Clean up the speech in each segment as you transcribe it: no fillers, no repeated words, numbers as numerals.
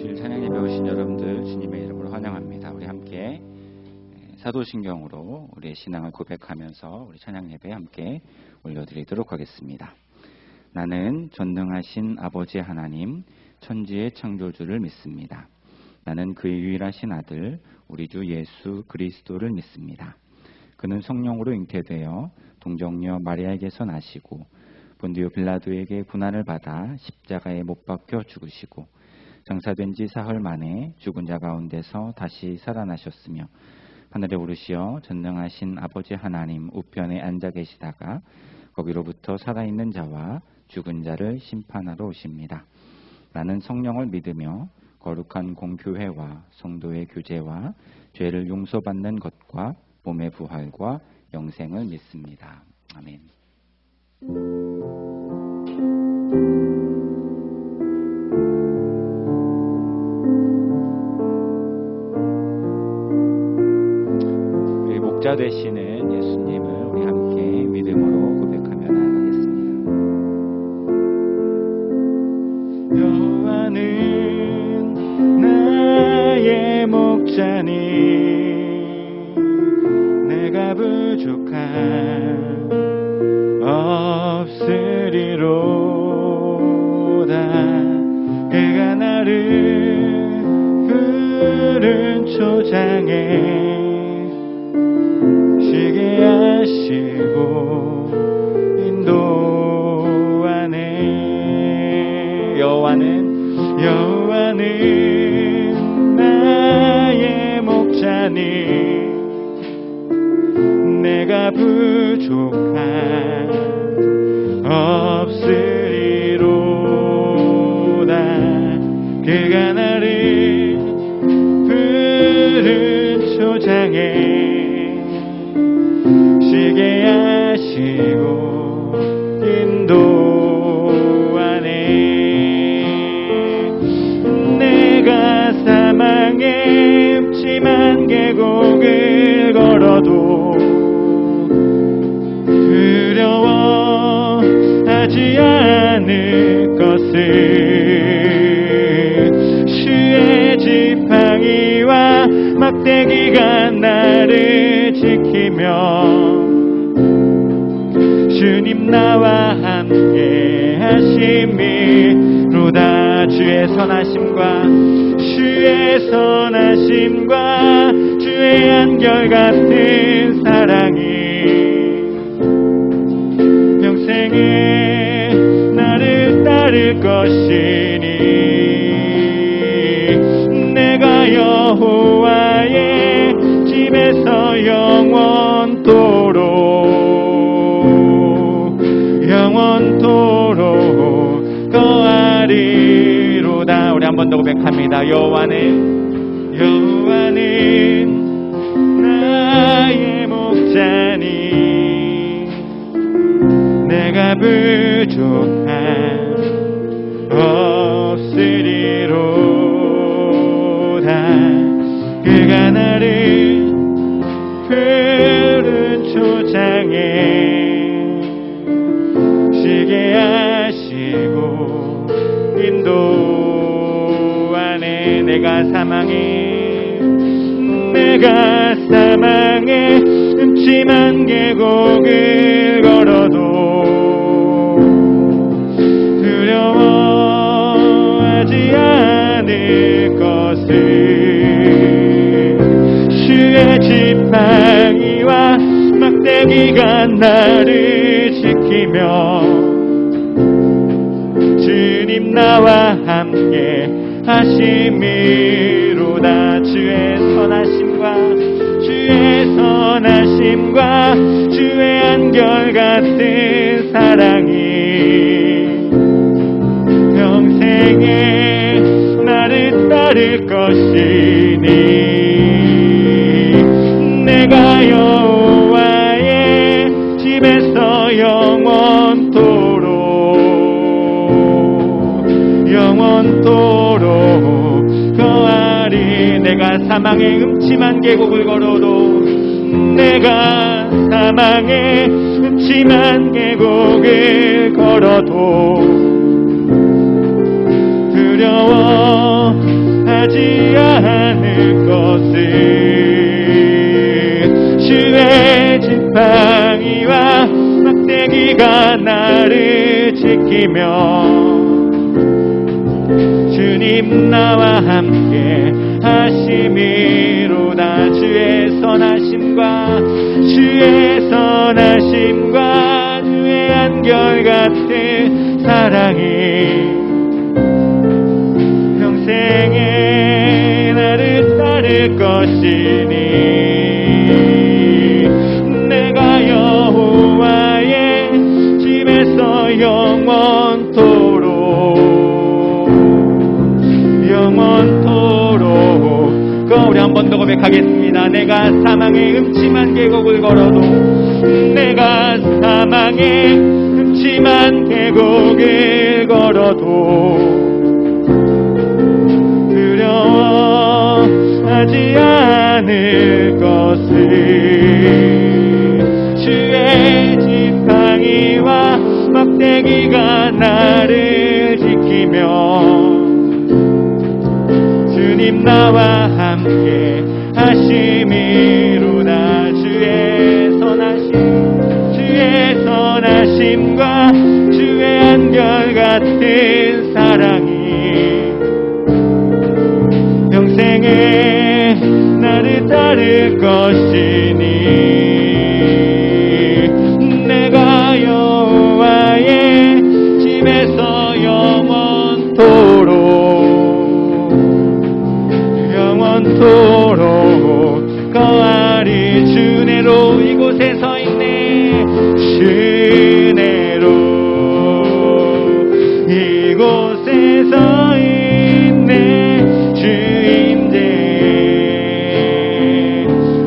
주일 찬양 예배 오신 여러분들 주님의 이름으로 환영합니다. 우리 함께 사도신경으로 우리의 신앙을 고백하면서 우리 찬양 예배 함께 올려드리도록 하겠습니다. 나는 전능하신 아버지 하나님, 천지의 창조주를 믿습니다. 나는 그의 유일하신 아들, 우리 주 예수 그리스도를 믿습니다. 그는 성령으로 잉태되어 동정녀 마리아에게서 나시고 본디오 빌라도에게 고난을 받아 십자가에 못 박혀 죽으시고 장사된 지 사흘 만에 죽은 자 가운데서 다시 살아나셨으며 하늘에 오르시어 전능하신 아버지 하나님 우편에 앉아 계시다가 거기로부터 살아있는 자와 죽은 자를 심판하러 오십니다. 나는 성령을 믿으며 거룩한 공교회와 성도의 교제와 죄를 용서받는 것과 몸의 부활과 영생을 믿습니다. 아멘. 우리 목자 되시는 예수님을 우리 함께 믿음으로 고백하며 나아가겠습니다. 여호와는 나의 목자니 내가 부족한 없으리로다. 그가 나를 푸른 초장에 쉬게 하시고 인도하네. 여호와는 나의 목자니 내가 부족한 없으리로다. 그가 나를 푸른 초장에 쉬게 하시고 인도하네. 내가 사망의 음침한 계곡을 걸어도 두려워하지 않을 것을 주의 지팡이와 막대기가 나를 지키며 주님 나와 함께 하심이로다. 주의 선하심과 주의 한결같은 사랑이 평생에 나를 따를 것이니 내가 여호와의 집에서 영원토록 거하리로다. 우리 한 번 더 고백합니다. 여호와는 나의 목자니 내가 부족한 없으리로다. 그가 나를 푸른 초장에 쉬게 하시고 인도하네. 내가 사망의 음침한 계곡을 걸어도 두려워하지 않을 것을 주의 지팡이와 막대기가 나를 지키며 주님 나와 함께 하심이로다. 주의 선하심과 주의 한결같은 사랑이 평생에 나를 따를 것이니 내가 여호와의 집에서 영원토록 거하리. 내가 사망의 음침한 계곡을 걸어도 두려워하지 지키며 주님 나와 함께 하심이로다. 주의 선하심과 주의 선하심과 주의 한결같은 사랑이 평생에 나를 따를 것이니 내가 여호와의 집에서 영원토록 우리 한 번 더 고백하겠습니다. 내가 사망의 음침한 계곡을 걸어도 내가 사망의 음침한 계곡을 걸어도 두려워하지 않을 것을 주의 지팡이와 막대기가 나를 지키며 주님 나와 함께 하심이로다. 주의 선하심과 주의 한결같은 사랑이 평생에 나를 따를 것이니 내가 여호와의 집에서 영원토록 거하리. 주내로 이곳에 서 있네. 주내로 이곳에 서 있네. 주임대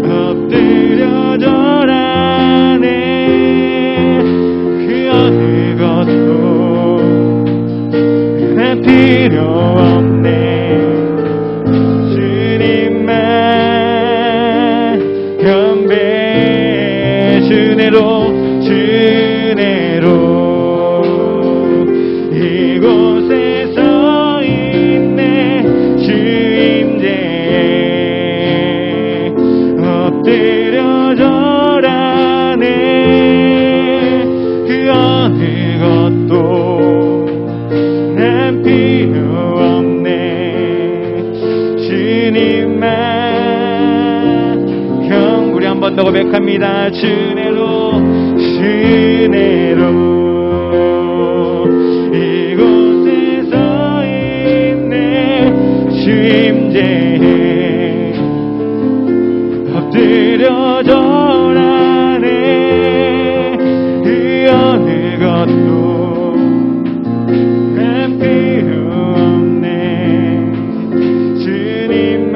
엎드려 절하네. 그 어느 것도 내 필요 없네. 주내로 이곳에 서 있네. 주임대에 엎드려 절하네. 그 어느 것도 난 필요 없네. 주님만 우리 한 번 더 고백합니다. 주내로 이곳에 서 있네. 주임대에 엎드려 절하네. 그 어느 것도 난 필요 없네. 주님만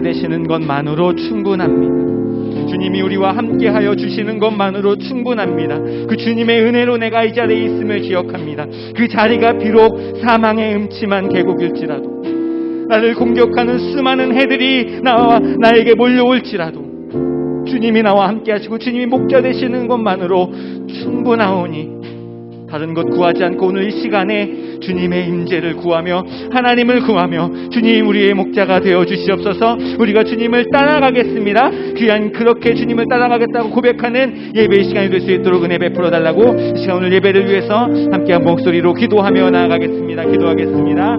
되시는 것만으로 충분합니다. 주님이 우리와 함께하여 주시는 것만으로 충분합니다. 그 주님의 은혜로 내가 이 자리에 있음을 기억합니다. 그 자리가 비록 사망의 음침한 계곡일지라도, 나를 공격하는 수많은 해들이 나에게 몰려올지라도 주님이 나와 함께하시고 주님이 목자 되시는 것만으로 충분하오니 다른 것 구하지 않고 오늘 이 시간에 주님의 임재를 구하며 하나님을 구하며 주님 우리의 목자가 되어 주시옵소서. 우리가 주님을 따라가겠습니다. 귀한 그렇게 주님을 따라가겠다고 고백하는 예배의 시간이 될 수 있도록 은혜 베풀어 달라고 이 시간 오늘 예배를 위해서 함께한 목소리로 기도하며 나아가겠습니다. 기도하겠습니다.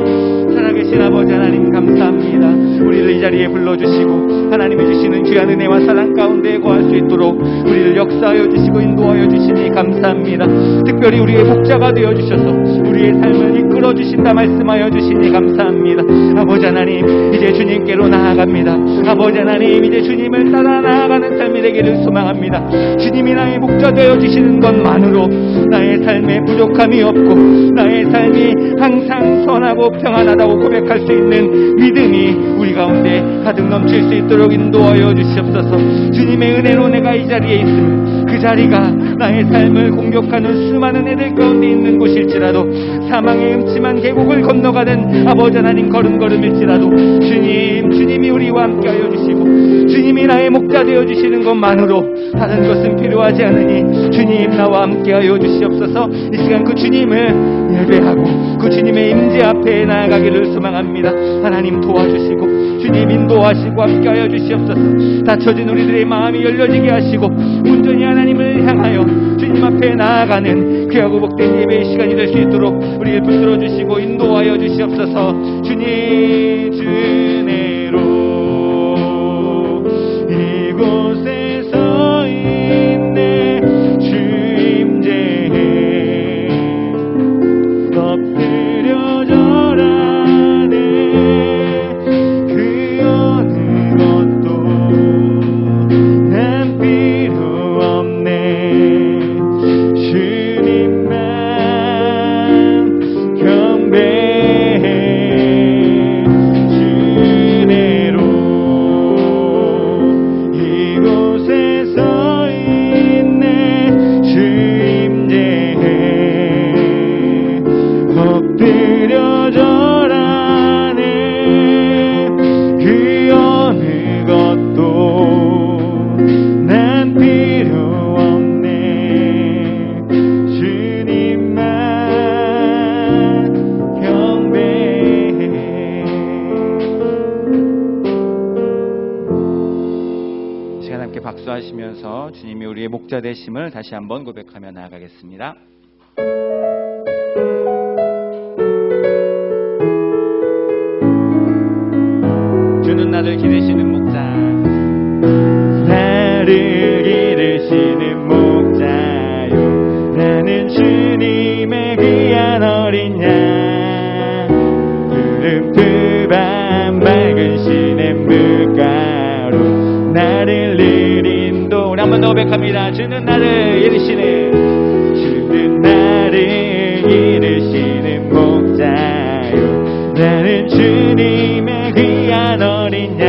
살아계신 아버지 하나님 감사합니다. 우리를 이 자리에 불러주시고 하나님이 주시는 귀한 은혜와 사랑 가운데 거할 수 있도록 우리를 역사하여 주시고 인도하여 주시니 감사합니다. 특별히 우리의 우리의 목자가 되어주셔서 우리의 삶을 이끌어주신다 말씀하여 주시니 감사합니다. 아버지 하나님, 이제 주님께로 나아갑니다. 아버지 하나님, 이제 주님을 따라 나아가는 삶이 되기를 소망합니다. 주님이 나의 목자 되어주시는 것만으로 나의 삶에 부족함이 없고 나의 삶이 항상 선하고 평안하다고 고백할 수 있는 믿음이 우리 가운데 가득 넘칠 수 있도록 인도하여 주시옵소서. 주님의 은혜로 내가 이 자리에 있으면 그 자리가 나의 삶을 공격하는 수많은 애들 가운데 있는 곳일지라도, 사망의 음침한 계곡을 건너가는 아버지 하나님 걸음걸음일지라도 주님이 우리와 함께하여 주시고 주님이 나의 목자 되어주시는 것만으로 다른 것은 필요하지 않으니 주님 나와 함께하여 주시옵소서. 이 시간 그 주님을 예배하고 그 주님의 임재 앞에 나아가기를 소망합니다. 하나님 도와주시고 주님 인도하시고 함께하여 주시옵소서. 닫혀진 우리들의 마음이 열려지게 하시고 온전히 하나님을 향하여 주님 앞에 나아가는 귀하고 복된 예배의 시간이 될 수 있도록 우리를 붙들어 주시고 인도하여 주시옵소서. 주님 주내로 이곳에 서 있네. 주 임재해 엎드려 절하네. 그 어느 것도 난 필요 없네. 주님만 경배해. 주내로 이곳에 서 있네. 주 임재해 엎드려 절하네. 그 어느 것도 난 필요 없네. 주님만 경배해. 이 시간 함께 박수하시면서 주님이 우리의 목자 되심을 다시 한번 고백하며 나아가겠습니다. 주는 나를 기르시는 목자, 나를 기르시는 목자요. 나는 주님의 귀한 어린 양. 푸른 풀밤 맑은 시냇 물가로 나를 인도. 우리 한 번 더 고백합니다. 주는 나를 기르시는, 주는 나를 기르시는 목자요. 나는 주님의 귀한 어린 양.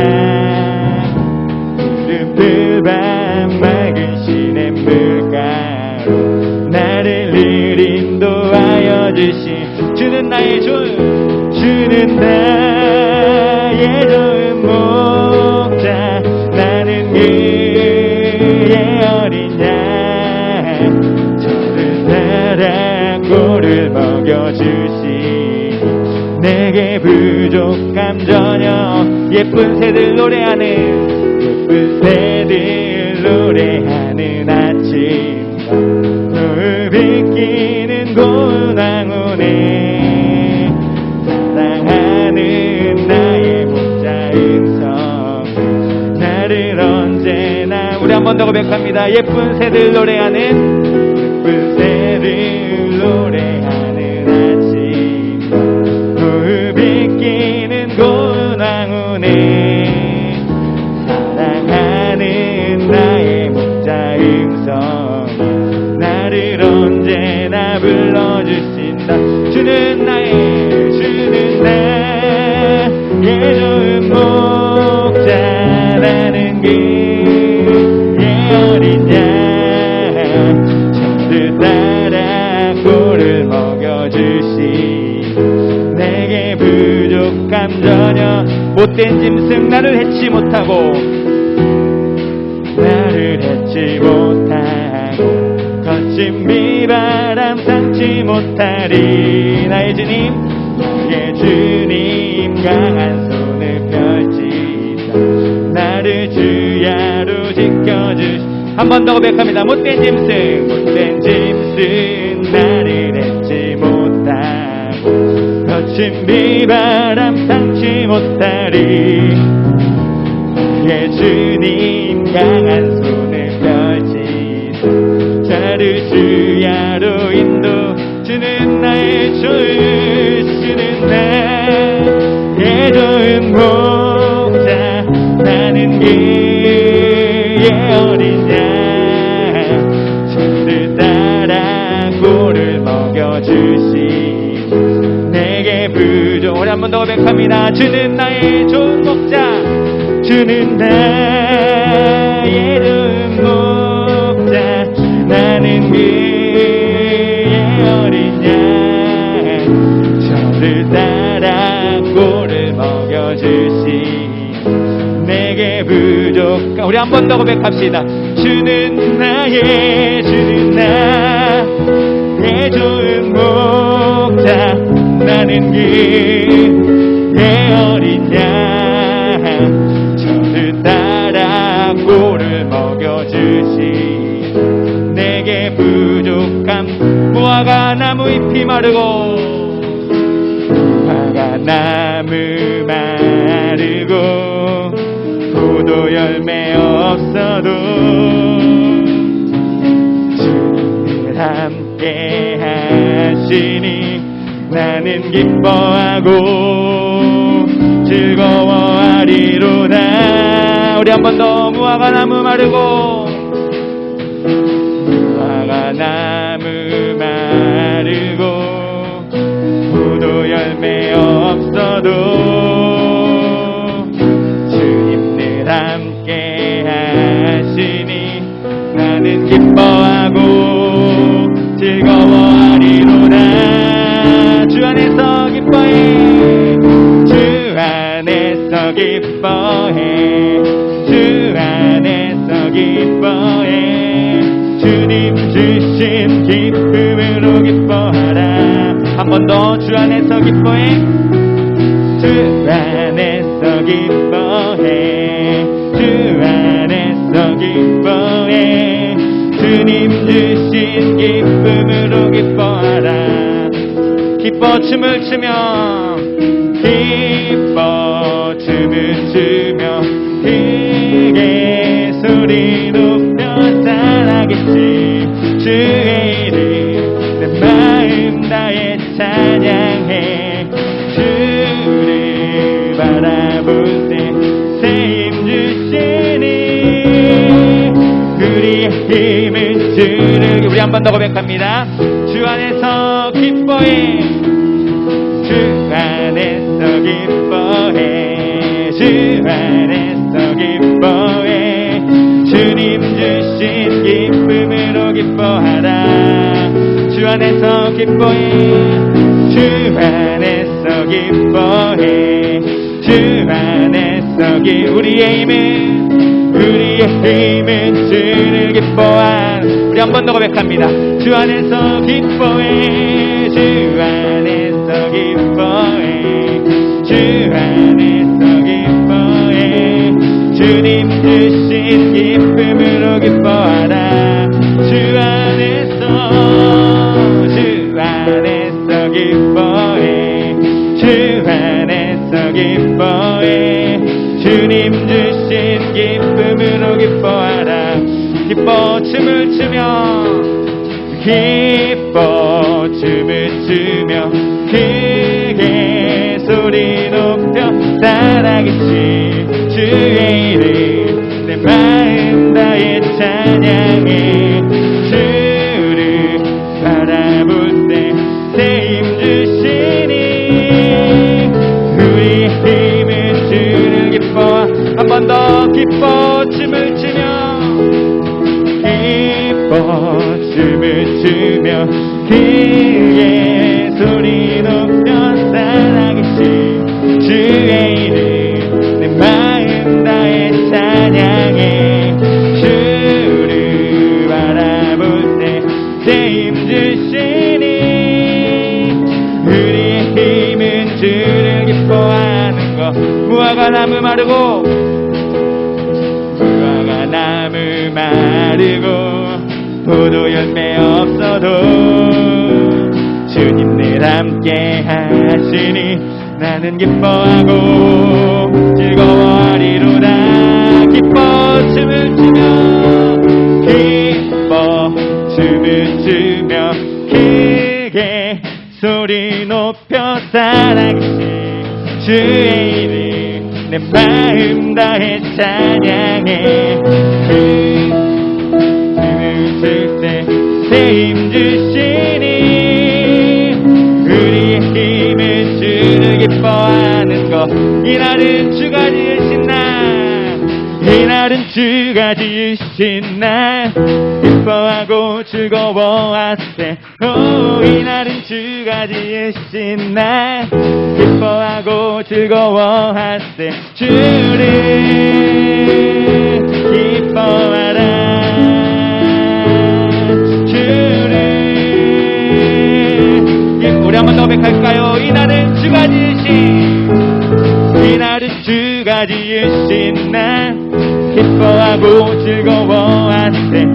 푸른 풀밤 맑은 시냇 물가로 나를 인도하여 주신 주는 나의 주는 나의 좋은 목자. 나는 그의 어린 양. 저를 따라 꼴을 먹여주시니 내게 부족함 전혀. 예쁜 새들 노래하는, 예쁜 새들 노래하는 아침과 노을 비끼는 고운 황혼에 사랑하는 나의 목자 음성 나를 언제나. 우리 한 번 더 고백합니다. 예쁜 새들 노래하는, 예쁜 새들 노래하는 아침과 노을 비끼는 고운 황혼에 사랑하는 나의 목자 음성 나를 언제나 불러주신다. 주는 나의 좋은 목자. 나는 그의 어린 양. 저를 따라 꼴을 먹여주시 내게 부족함 전혀. 못된 짐승 나를 해치 못하고, 나를 해치 못하고 거친 비바람 상치 못하리. 나의 주님, 나의 주님 강한 손을 펼치사 나를 주야로 지켜주시. 한 번 더 고백합니다. 못된 짐승 나를 해치 못하고 거친 비바람 상치 못하리. 나의 주님 강한 손을 펼치사 나를 주야로 인도. 고백합니다. 주는 나의 좋은 목자, 주는 나의 좋은 목자, 나는 그의 어린 양, 저를 따라 꼴을 먹여주시 내게 부족한. 우리 한 번 더 고백합시다. 주는 나의 좋은 목자, 나는 그의 어린 양, 저를 따라 꼴을 먹여주시 내게 부족함. 무화과 나무 잎이 마르고, 무화과 나무 마르고 포도 열매 없어도 주님을 함께 하시니 나는 기뻐하고 즐거워하리로다. 우리 한 번 더. 무화과 나무 마르고, 무화과 나무 마르고 포도 열매 없어도 주님을 함께 하시니 나는 기뻐하고 즐거워하리로다. 주 안에서 기뻐해, 주 안에서 기뻐해, 주 안에서 기뻐해, 주님 주신 기쁨으로 기뻐하라. 한 번 더. 주 안에서 기뻐해, 주 안에서 기뻐해, 주 안에서 기뻐해, 주님 주신 기쁨으로 기뻐하라. 기뻐 춤을 추며, 기뻐 춤을 추며 크게 소리 높여 살아겠지. 주의 이름 내 마음 다해 찬양해. 주를 바라볼 때 새 힘 주시니 우리의 힘은 주를. 우리 한 번 더 고백합니다. 주 안에서 기뻐해, 주 안에서 기뻐해, 주 안에서 기뻐해, 주님 주신 기쁨으로 기뻐하라. 주 안에서 기뻐해, 주 안에서 기뻐해, 주 안에서 우리의 힘은 주를 기뻐한. 우리 한 번 더 고백합니다. 주 안에서 기뻐해, 주 안에서 기뻐해, 주 안에서 기뻐해, 주님 주신 기쁨으로 기뻐하라. 주 안에서 기뻐해, 주 안에서 기뻐해, 주님 주신 기쁨으로 기뻐하라. 기뻐 춤을 추며, 기뻐 춤을 추며 크게 소리 높여 살아계신 주의 이름 내 마음 다해 찬양해. 주를 바라볼 때 새 힘 주시니 우리의 힘은 주를 기뻐. 한 번 더. 기뻐 춤을 추며, 기뻐 춤을 추며 크게 소리 높여 살아계신 주의 이름 내 마음 다해 찬양해. 주를 바라볼 때 새 힘 주시니 우리의 힘은 주를 기뻐하는 것. 무화과 나무 마르고, 무화과 나무 마르고 포도 열매 없어도 주님 늘 함께 하시니 나는 기뻐하고 즐거워하리로다. 기뻐 춤을 추며, 기뻐 춤을 추며 크게 소리 높여 살아계신 주의 이름 내 마음 다해 찬양해. 힘을 줄 때 새 힘 주시니 우리의 힘을 주를 기뻐하는 것. 이날은 주가 지으신 날, 이날은 주가 지으신 날, 기뻐하고 즐거워하세. 이날은 주가 지으신 날, 기뻐하고 즐거워하세. 주를 기뻐하라. 우리 한 번 더 고백할까요? 이날은 주가 지으신, 이날은 주가 지으신 날, 기뻐하고 즐거워하세.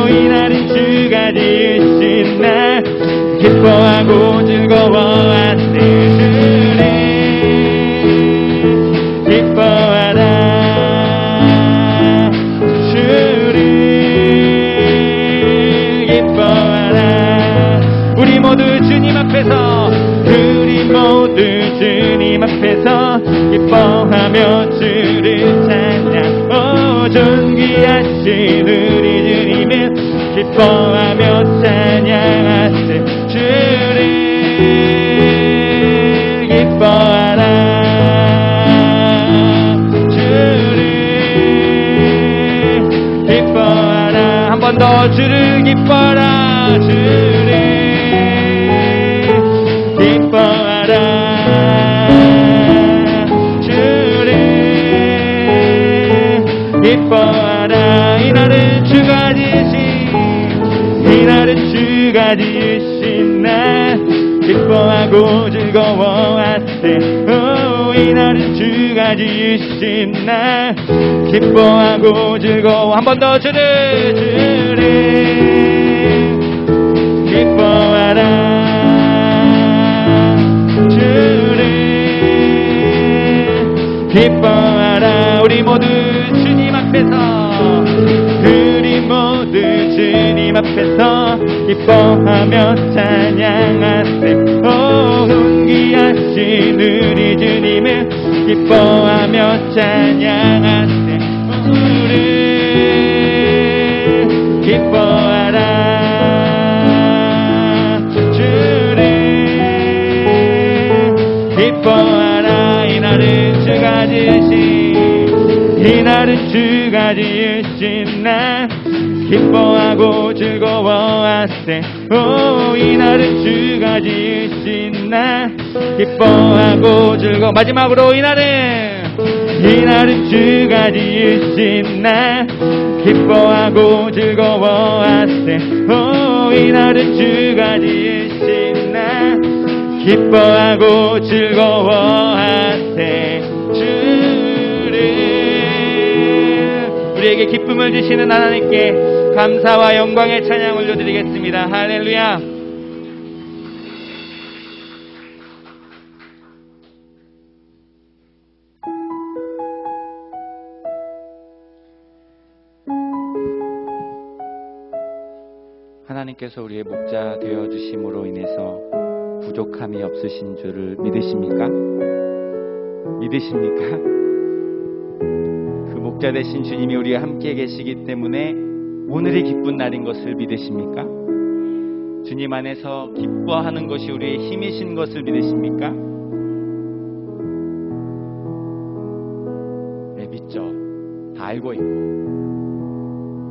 이날은 주가 지으신 날, 기뻐하고 즐거워하세. 주를 기뻐하라. 주를 기뻐하라. 우리 모두 주님 앞에서, 우리 모두 주님 앞에서 기뻐하며 주를 찬양. 존귀하신 우리 주님을 기뻐하며 찬양하세. 주를 기뻐하라. 주를 기뻐하라. 한 번 더 주를 기뻐하라. 주를 기뻐하라. 주를 기뻐하라. 이날은 주가 지으신, 이날은 주가 지으신 날, 기뻐하고 즐거워하세. 이날은 주가 지으신 날, 기뻐하고 즐거워. 한 번 더 주를 기뻐하라. 기뻐하라. 우리 모두 주님 앞에서, 우리 모두 주님 앞에서 기뻐하며 찬양하세. 존귀하신 우리 주님을 기뻐하며 찬양하세. 주를 기뻐하라. 주를 기뻐하라. 이날은 주가 지으신, 이날은 주가 지으신 날, 기뻐하고 즐거워하세. 이날은 주가 지으신 날, 기뻐하고 즐거워. 마지막으로 이날은 주가 지으신 날, 기뻐하고 즐거워하세. 이날은 주가 지으신 날, 기뻐하고 즐거워하세. 주를, 우리에게 기쁨을 주시는 하나님께 감사와 영광의 찬양 올려드리겠습니다. 할렐루야. 하나님께서 우리의 목자 되어 주심으로 인해서 부족함이 없으신 줄을 믿으십니까? 믿으십니까? 그 목자 되신 주님이 우리와 함께 계시기 때문에 오늘이 기쁜 날인 것을 믿으십니까? 주님 안에서 기뻐하는 것이 우리의 힘이신 것을 믿으십니까? 네, 믿죠. 다 알고 있고.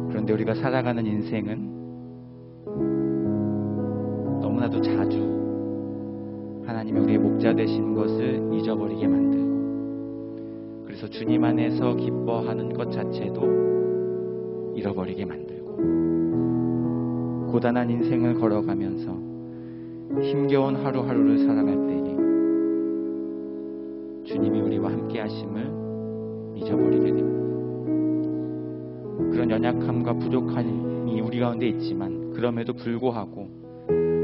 그런데 우리가 살아가는 인생은 너무나도 자주 하나님이 우리의 목자 되신 것을 잊어버리게 만들고, 그래서 주님 안에서 기뻐하는 것 자체도 잃어버리게 만들고, 고단한 인생을 걸어가면서 힘겨운 하루하루를 살아갈 때에 주님이 우리와 함께 하심을 잊어버리게 됩니다. 그런 연약함과 부족함이 우리 가운데 있지만, 그럼에도 불구하고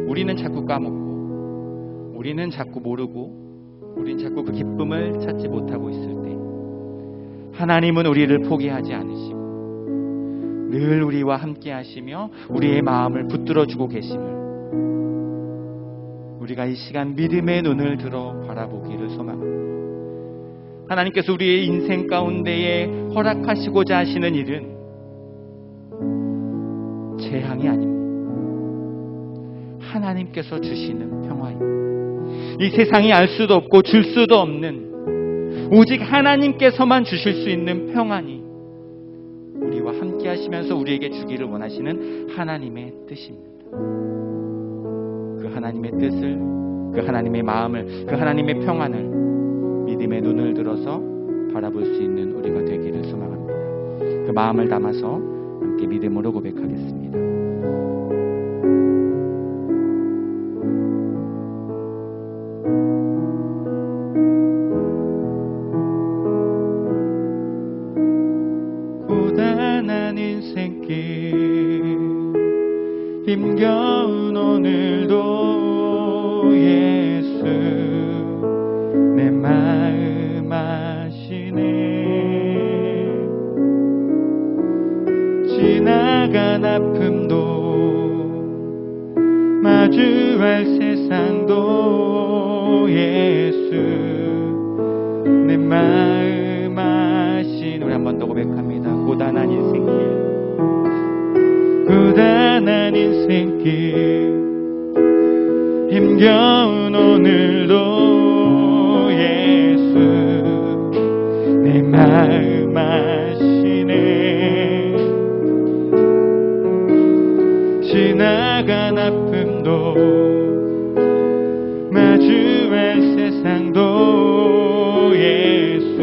우리는 자꾸 까먹고, 우리는 자꾸 모르고, 우리는 자꾸 그 기쁨을 찾지 못하고 있을 때 하나님은 우리를 포기하지 않으시고 늘 우리와 함께 하시며 우리의 마음을 붙들어주고 계심을 우리가 이 시간 믿음의 눈을 들어 바라보기를 소망합니다. 하나님께서 우리의 인생 가운데에 허락하시고자 하시는 일은 재앙이 아닙니다. 하나님께서 주시는 평화입니다. 이 세상이 알 수도 없고 줄 수도 없는 오직 하나님께서만 주실 수 있는 평안이 우리와 함께 하시면서 우리에게 주기를 원하시는 하나님의 뜻입니다. 그 하나님의 뜻을, 그 하나님의 마음을, 그 하나님의 평안을 믿음의 눈을 들어서 바라볼 수 있는 우리가 되기를 소망합니다. 그 마음을 담아서 함께 믿음으로 고백하겠습니다. 고단한 인생길 힘겨운 오늘도 예수 내 마음 아시네. 지나간 아픔도 마주할 세상도 예수 내 마음 아시네. 우리 한 번 더 고백합니다. 고단한 인생길, 고단한 인생길 힘겨운 오늘도 예수 내 마음 아시네. 지나간 아픔도 마주할 세상도 예수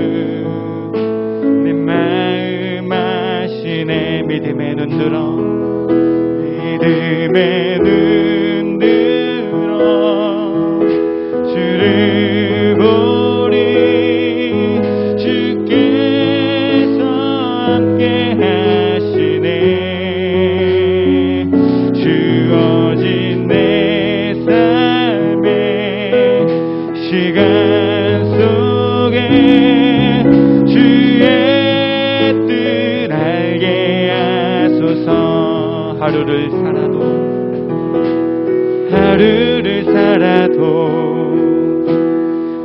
내 마음 아시네. 믿음의 눈 들어, 믿음의 눈 들어 주를 보리. 주께서 함께 하시네. 주어진 내 삶의 시간 속에 주의 뜻 알게 하소서. 하루를 살아도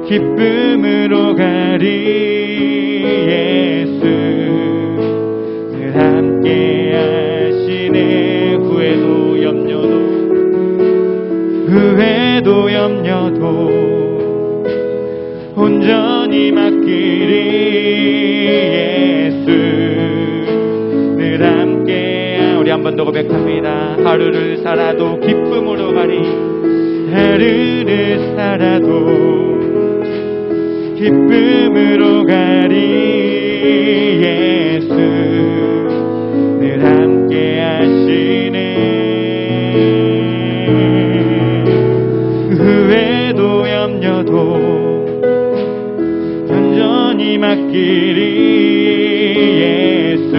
기쁨으로 가리. 예수 늘 함께 하시네. 후회도 염려도 온전히 맡기리. 예수 늘 함께. 우리 한 번 더 고백합니다. 하루를 살아도 기쁨으로 가리. 하루를 살아도 기쁨으로 가리. 예수 늘 함께 하시네. 후회도 염려도 온전히 맡기리. 예수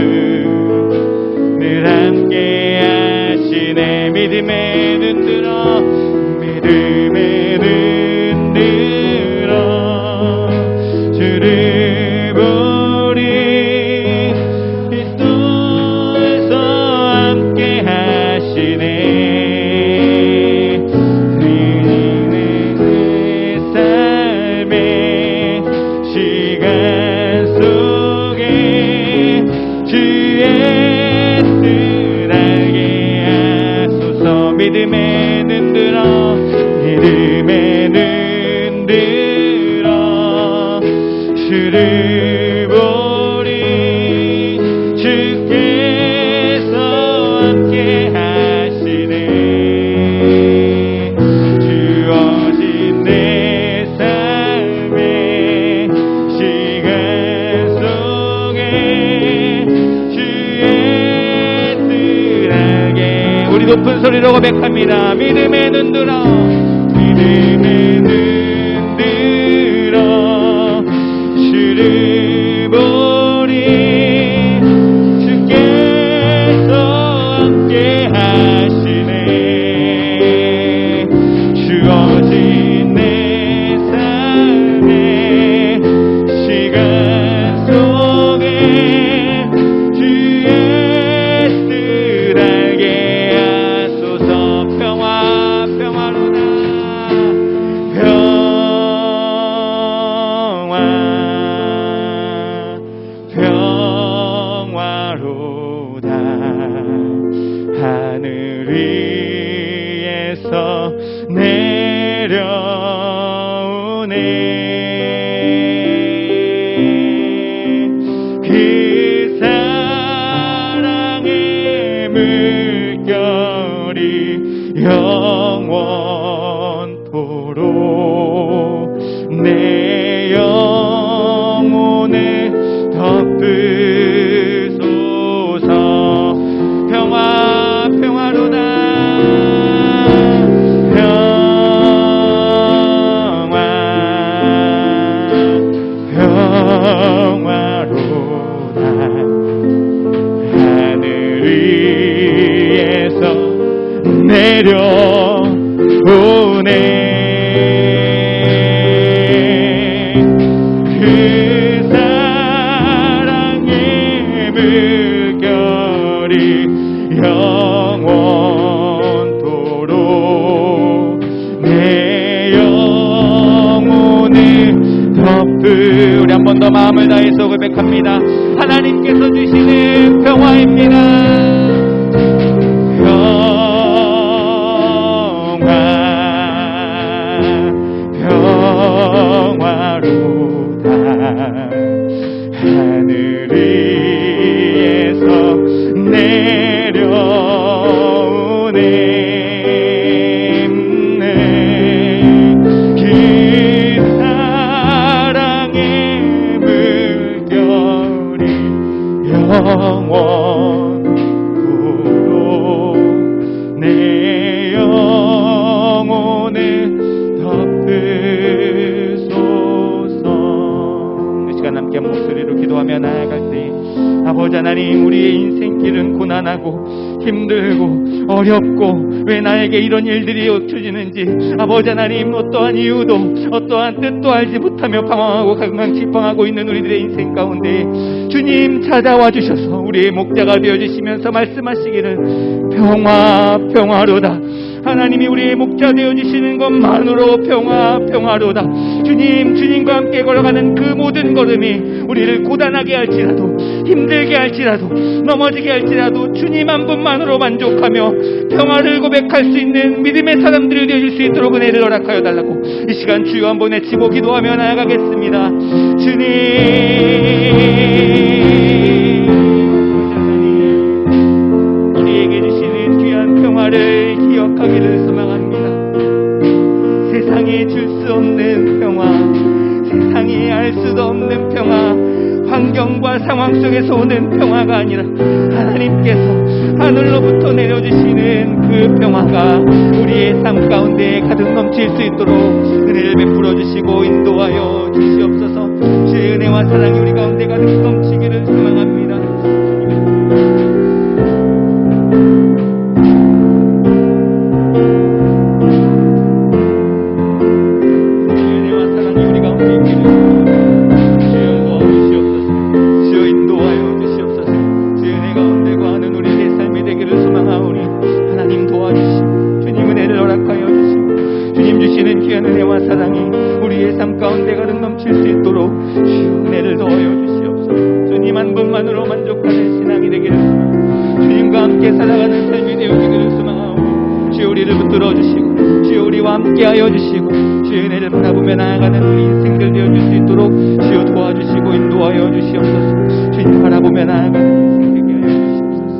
늘 함께 하시네. 믿음의 눈 들어, 믿음의 눈 들어 주를 보리. 그리스도에서 함께 하시네. 내 삶의 시간 속에 주의 뜻 알게 하소서. 믿음의 눈 들어, 믿음의 눈 들어 주를 보리. 주께서 함께 하시네. 주어진 내 삶의 시간 속에 주의 뜻 알게. 우리 높은 소리로 고백합니다. 믿음의 눈 들어, 믿음의 눈 들어 주를 보리. 주께서 함께 하시네. 주어진 내 삶의 시간 속에 주의 뜻 알게 하소서. 평화로다. 평화로다. 하늘 위에서 내려오네. 물결이 영원토록 내 영혼을 덮으소서. 평화로다. 평화로다. 하늘 위에서 내려오네. 그 사랑의 물결이 영원토록 내 영혼을 우리 한 번 더 마음을 다해서 고백합니다. 하나님께서 주시는 평화입니다. 평화로다. 하늘 위에서 내려오네. 그 사랑의 물결이 영원토록 내 영혼을 덮으소서. 이 시간 함께 목소리로 기도하며 나아갈 때 아버지 하나님, 우리의 인생길은 고난하고 힘들고 어렵고 왜 나에게 이런 일들이 닥쳐지는지 아버지 하나님, 어떠한 이유도 어떠한 뜻도 알지 못하며 방황하고 갈망치방하고 있는 우리들의 인생 가운데 주님 찾아와 주셔서 우리의 목자가 되어주시면서 말씀하시기를 평화로다. 하나님이 우리의 목자 되어주시는 것만으로 평화로다. 주님과 함께 걸어가는 그 모든 걸음이 우리를 고단하게 할지라도 힘들게 할지라도 넘어지게 할지라도 주님 한 분만으로 만족하며 평화를 고백할 수 있는 믿음의 사람들이 되어줄 수 있도록 은혜를 허락하여 달라고 이 시간 주여 한번 외치고 기도하며 나아가겠습니다. 주님, 우리에게 주시는 귀한 평화를 기억하기를 소망합니다. 세상이 줄 수 없는 평화, 세상이 알 수도 없는 평화, 환경과 상황 속에서 오는 평화가 아니라 하나님께서 하늘로부터 내려주시는 그 평화가 우리의 삶 가운데 가득 넘칠 수 있도록 은혜를 베풀어 주시고 인도하여 주시옵소서. 주의 은혜와 사랑이 우리 가운데 가득 넘치기를 소망합니다. 함께하여 주시고 주의 은혜를 바라보며 나아가는 우리 인생들 되어줄 수 있도록 주여 도와주시고 인도하여 주시옵소서. 주님 바라보며 나아가는 인생 되게 하여 주시옵소서.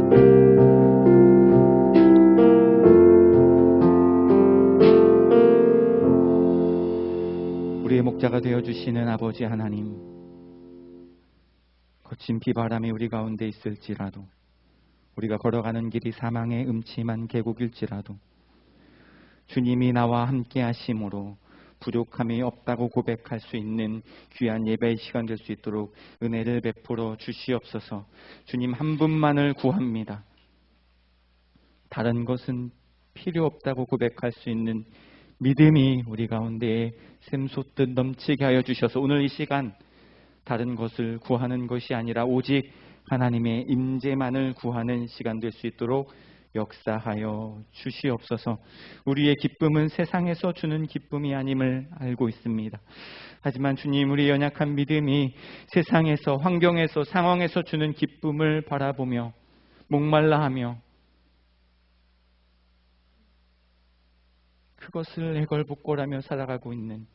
우리의 목자가 되어주시는 아버지 하나님, 거친 비바람이 우리 가운데 있을지라도 우리가 걸어가는 길이 사망의 음침한 계곡일지라도 주님이 나와 함께 하심으로 부족함이 없다고 고백할 수 있는 귀한 예배의 시간 될 수 있도록 은혜를 베풀어 주시옵소서. 주님 한 분만을 구합니다. 다른 것은 필요 없다고 고백할 수 있는 믿음이 우리 가운데에 샘솟듯 넘치게 하여 주셔서 오늘 이 시간 다른 것을 구하는 것이 아니라 오직 하나님의 임재만을 구하는 시간 될 수 있도록 역사하여 주시옵소서. 우리의 기쁨은 세상에서 주는 기쁨이 아님을 알고 있습니다. 하지만 주님, 우리 연약한 믿음이 세상에서, 환경에서, 상황에서 주는 기쁨을 바라보며 목말라하며 그것을 해걸복걸하며 살아가고 있는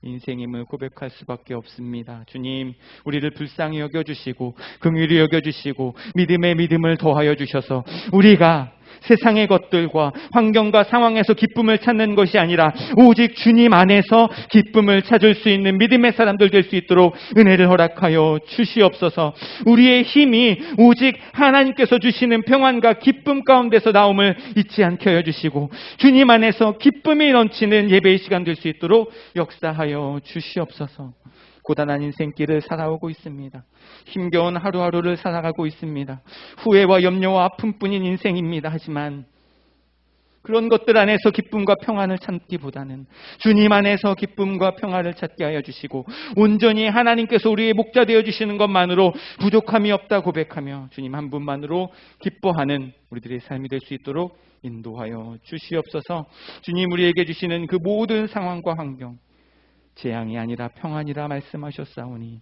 인생임을 고백할 수밖에 없습니다. 주님, 우리를 불쌍히 여겨주시고 긍휼히 여겨주시고 믿음에 믿음을 더하여 주셔서 우리가 세상의 것들과 환경과 상황에서 기쁨을 찾는 것이 아니라 오직 주님 안에서 기쁨을 찾을 수 있는 믿음의 사람들 될 수 있도록 은혜를 허락하여 주시옵소서. 우리의 힘이 오직 하나님께서 주시는 평안과 기쁨 가운데서 나옴을 잊지 않게 하여 주시고 주님 안에서 기쁨이 넘치는 예배의 시간 될 수 있도록 역사하여 주시옵소서. 고단한 인생길을 살아오고 있습니다. 힘겨운 하루하루를 살아가고 있습니다. 후회와 염려와 아픔뿐인 인생입니다. 하지만 그런 것들 안에서 기쁨과 평안을 찾기보다는 주님 안에서 기쁨과 평안을 찾게 하여 주시고 온전히 하나님께서 우리의 목자 되어 주시는 것만으로 부족함이 없다 고백하며 주님 한 분만으로 기뻐하는 우리들의 삶이 될 수 있도록 인도하여 주시옵소서. 주님 우리에게 주시는 그 모든 상황과 환경 재앙이 아니라 평안이라 말씀하셨사오니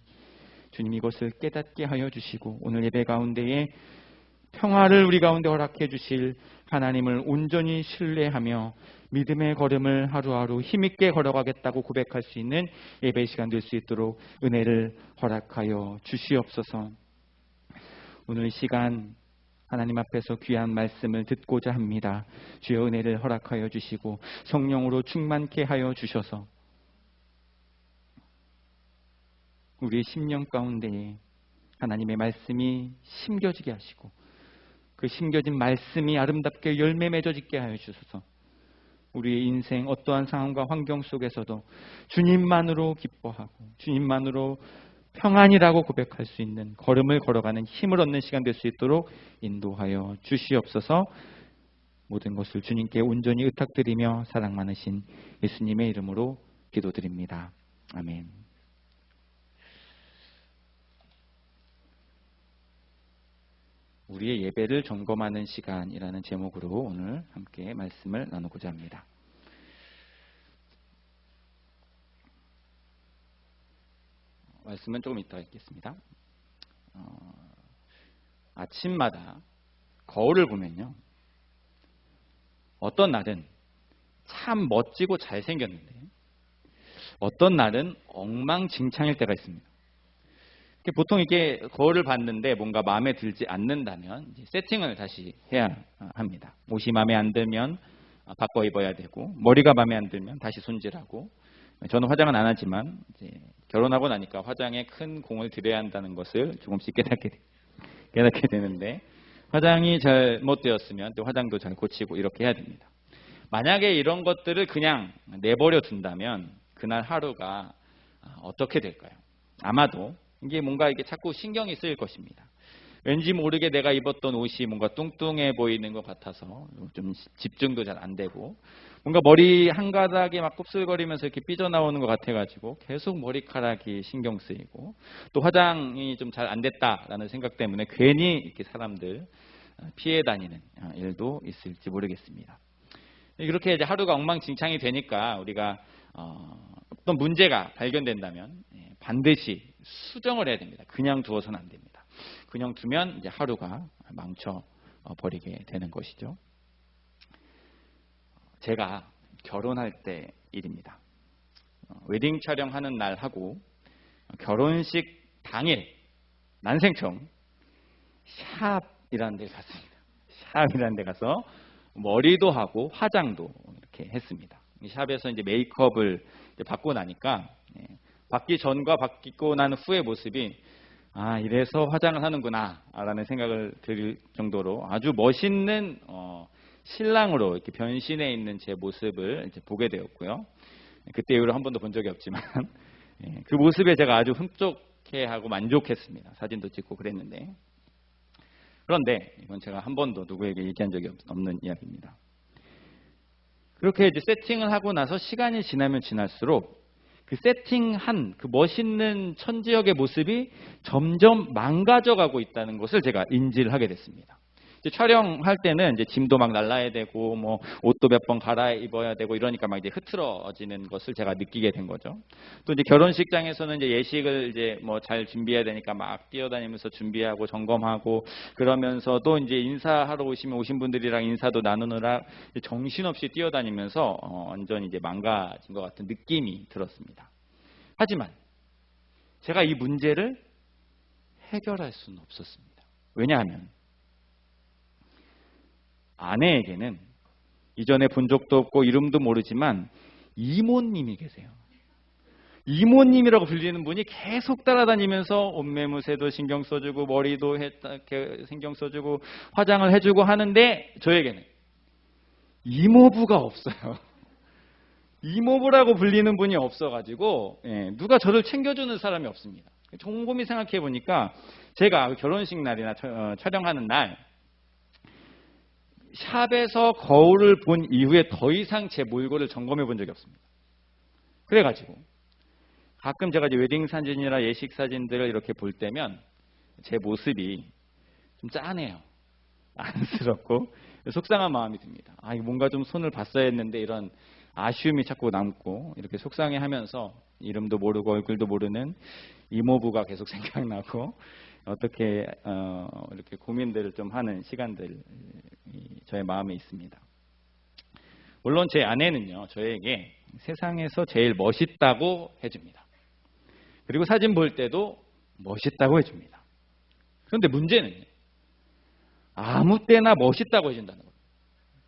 주님 이것을 깨닫게 하여 주시고 오늘 예배 가운데에 평화를 우리 가운데 허락해 주실 하나님을 온전히 신뢰하며 믿음의 걸음을 하루하루 힘있게 걸어가겠다고 고백할 수 있는 예배 시간 될 수 있도록 은혜를 허락하여 주시옵소서. 오늘 이 시간 하나님 앞에서 귀한 말씀을 듣고자 합니다. 주여 은혜를 허락하여 주시고 성령으로 충만케 하여 주셔서 우리의 심령 가운데에 하나님의 말씀이 심겨지게 하시고 그 심겨진 말씀이 아름답게 열매 맺어지게 하여 주셔서 우리의 인생 어떠한 상황과 환경 속에서도 주님만으로 기뻐하고 주님만으로 평안이라고 고백할 수 있는 걸음을 걸어가는 힘을 얻는 시간 될 수 있도록 인도하여 주시옵소서. 모든 것을 주님께 온전히 의탁드리며 사랑 많으신 예수님의 이름으로 기도드립니다. 아멘. 우리의 예배를 점검하는 시간이라는 제목으로 오늘 함께 말씀을 나누고자 합니다. 말씀은 조금 이따 읽겠습니다. 아침마다 거울을 보면요, 어떤 날은 참 멋지고 잘생겼는데 어떤 날은 엉망진창일 때가 있습니다. 보통 이게 거울을 봤는데 뭔가 마음에 들지 않는다면 이제 세팅을 다시 해야 합니다. 옷이 마음에 안 들면 바꿔 입어야 되고 머리가 마음에 안 들면 다시 손질하고, 저는 화장은 안 하지만 이제 결혼하고 나니까 화장에 큰 공을 들여야 한다는 것을 조금씩 깨닫게 되는데, 화장이 잘못되었으면 또 화장도 잘 고치고 이렇게 해야 됩니다. 만약에 이런 것들을 그냥 내버려 둔다면 그날 하루가 어떻게 될까요? 아마도 이게 뭔가 이게 자꾸 신경이 쓰일 것입니다. 왠지 모르게 내가 입었던 옷이 뭔가 뚱뚱해 보이는 것 같아서 좀 집중도 잘 안 되고, 뭔가 머리 한 가닥이 막 곱슬거리면서 이렇게 삐져나오는 것 같아가지고 계속 머리카락이 신경 쓰이고, 또 화장이 좀 잘 안 됐다라는 생각 때문에 괜히 이렇게 사람들 피해 다니는 일도 있을지 모르겠습니다. 이렇게 이제 하루가 엉망진창이 되니까 우리가 어떤 문제가 발견된다면 반드시 수정을 해야 됩니다. 그냥 두어서는 안 됩니다. 그냥 두면 이제 하루가 망쳐 버리게 되는 것이죠. 제가 결혼할 때 일입니다. 웨딩 촬영하는 날 하고 결혼식 당일 난생 처음 샵이라는 데 갔습니다. 샵이라는 데 가서 머리도 하고 화장도 이렇게 했습니다. 샵에서 이제 메이크업을 이제 받고 나니까 받기 전과 받고 난 후의 모습이 이래서 화장을 하는구나 라는 생각을 들 정도로 아주 멋있는 신랑으로 이렇게 변신해 있는 제 모습을 이제 보게 되었고요. 그때 이후로 한 번도 본 적이 없지만 그 모습에 제가 아주 흡족해하고 만족했습니다. 사진도 찍고 그랬는데, 그런데 이건 제가 한 번도 누구에게 얘기한 적이 없는 이야기입니다. 그렇게 이제 세팅을 하고 나서 시간이 지나면 지날수록 그 세팅한 그 멋있는 천지역의 모습이 점점 망가져가고 있다는 것을 제가 인지를 하게 됐습니다. 이제 촬영할 때는 이제 짐도 막 날라야 되고 뭐 옷도 몇 번 갈아입어야 되고 이러니까 막 이제 흐트러지는 것을 제가 느끼게 된 거죠. 또 이제 결혼식장에서는 이제 예식을 이제 뭐 잘 준비해야 되니까 막 뛰어다니면서 준비하고 점검하고, 그러면서도 이제 인사하러 오신 분들이랑 인사도 나누느라 정신없이 뛰어다니면서 완전히 이제 망가진 것 같은 느낌이 들었습니다. 하지만 제가 이 문제를 해결할 수는 없었습니다. 왜냐하면 아내에게는 이전에 본 적도 없고 이름도 모르지만 이모님이 계세요. 이모님이라고 불리는 분이 계속 따라다니면서 옷매무새도 신경 써주고 머리도 신경 써주고 화장을 해주고 하는데 저에게는 이모부가 없어요. 이모부라고 불리는 분이 없어가지고 누가 저를 챙겨주는 사람이 없습니다. 곰곰이 생각해 보니까 제가 결혼식 날이나 촬영하는 날 샵에서 거울을 본 이후에 더 이상 제 몰골을 점검해 본 적이 없습니다. 그래가지고 가끔 제가 이제 웨딩 사진이나 예식 사진들을 이렇게 볼 때면 제 모습이 좀 짠해요. 안쓰럽고 속상한 마음이 듭니다. 이거 뭔가 좀 손을 봤어야 했는데 이런 아쉬움이 자꾸 남고 이렇게 속상해하면서 이름도 모르고 얼굴도 모르는 이모부가 계속 생각나고 어떻게 이렇게 고민들을 좀 하는 시간들 저의 마음에 있습니다. 물론 제 아내는요 저에게 세상에서 제일 멋있다고 해줍니다. 그리고 사진 볼 때도 멋있다고 해줍니다. 그런데 문제는 아무 때나 멋있다고 해준다는 거예요.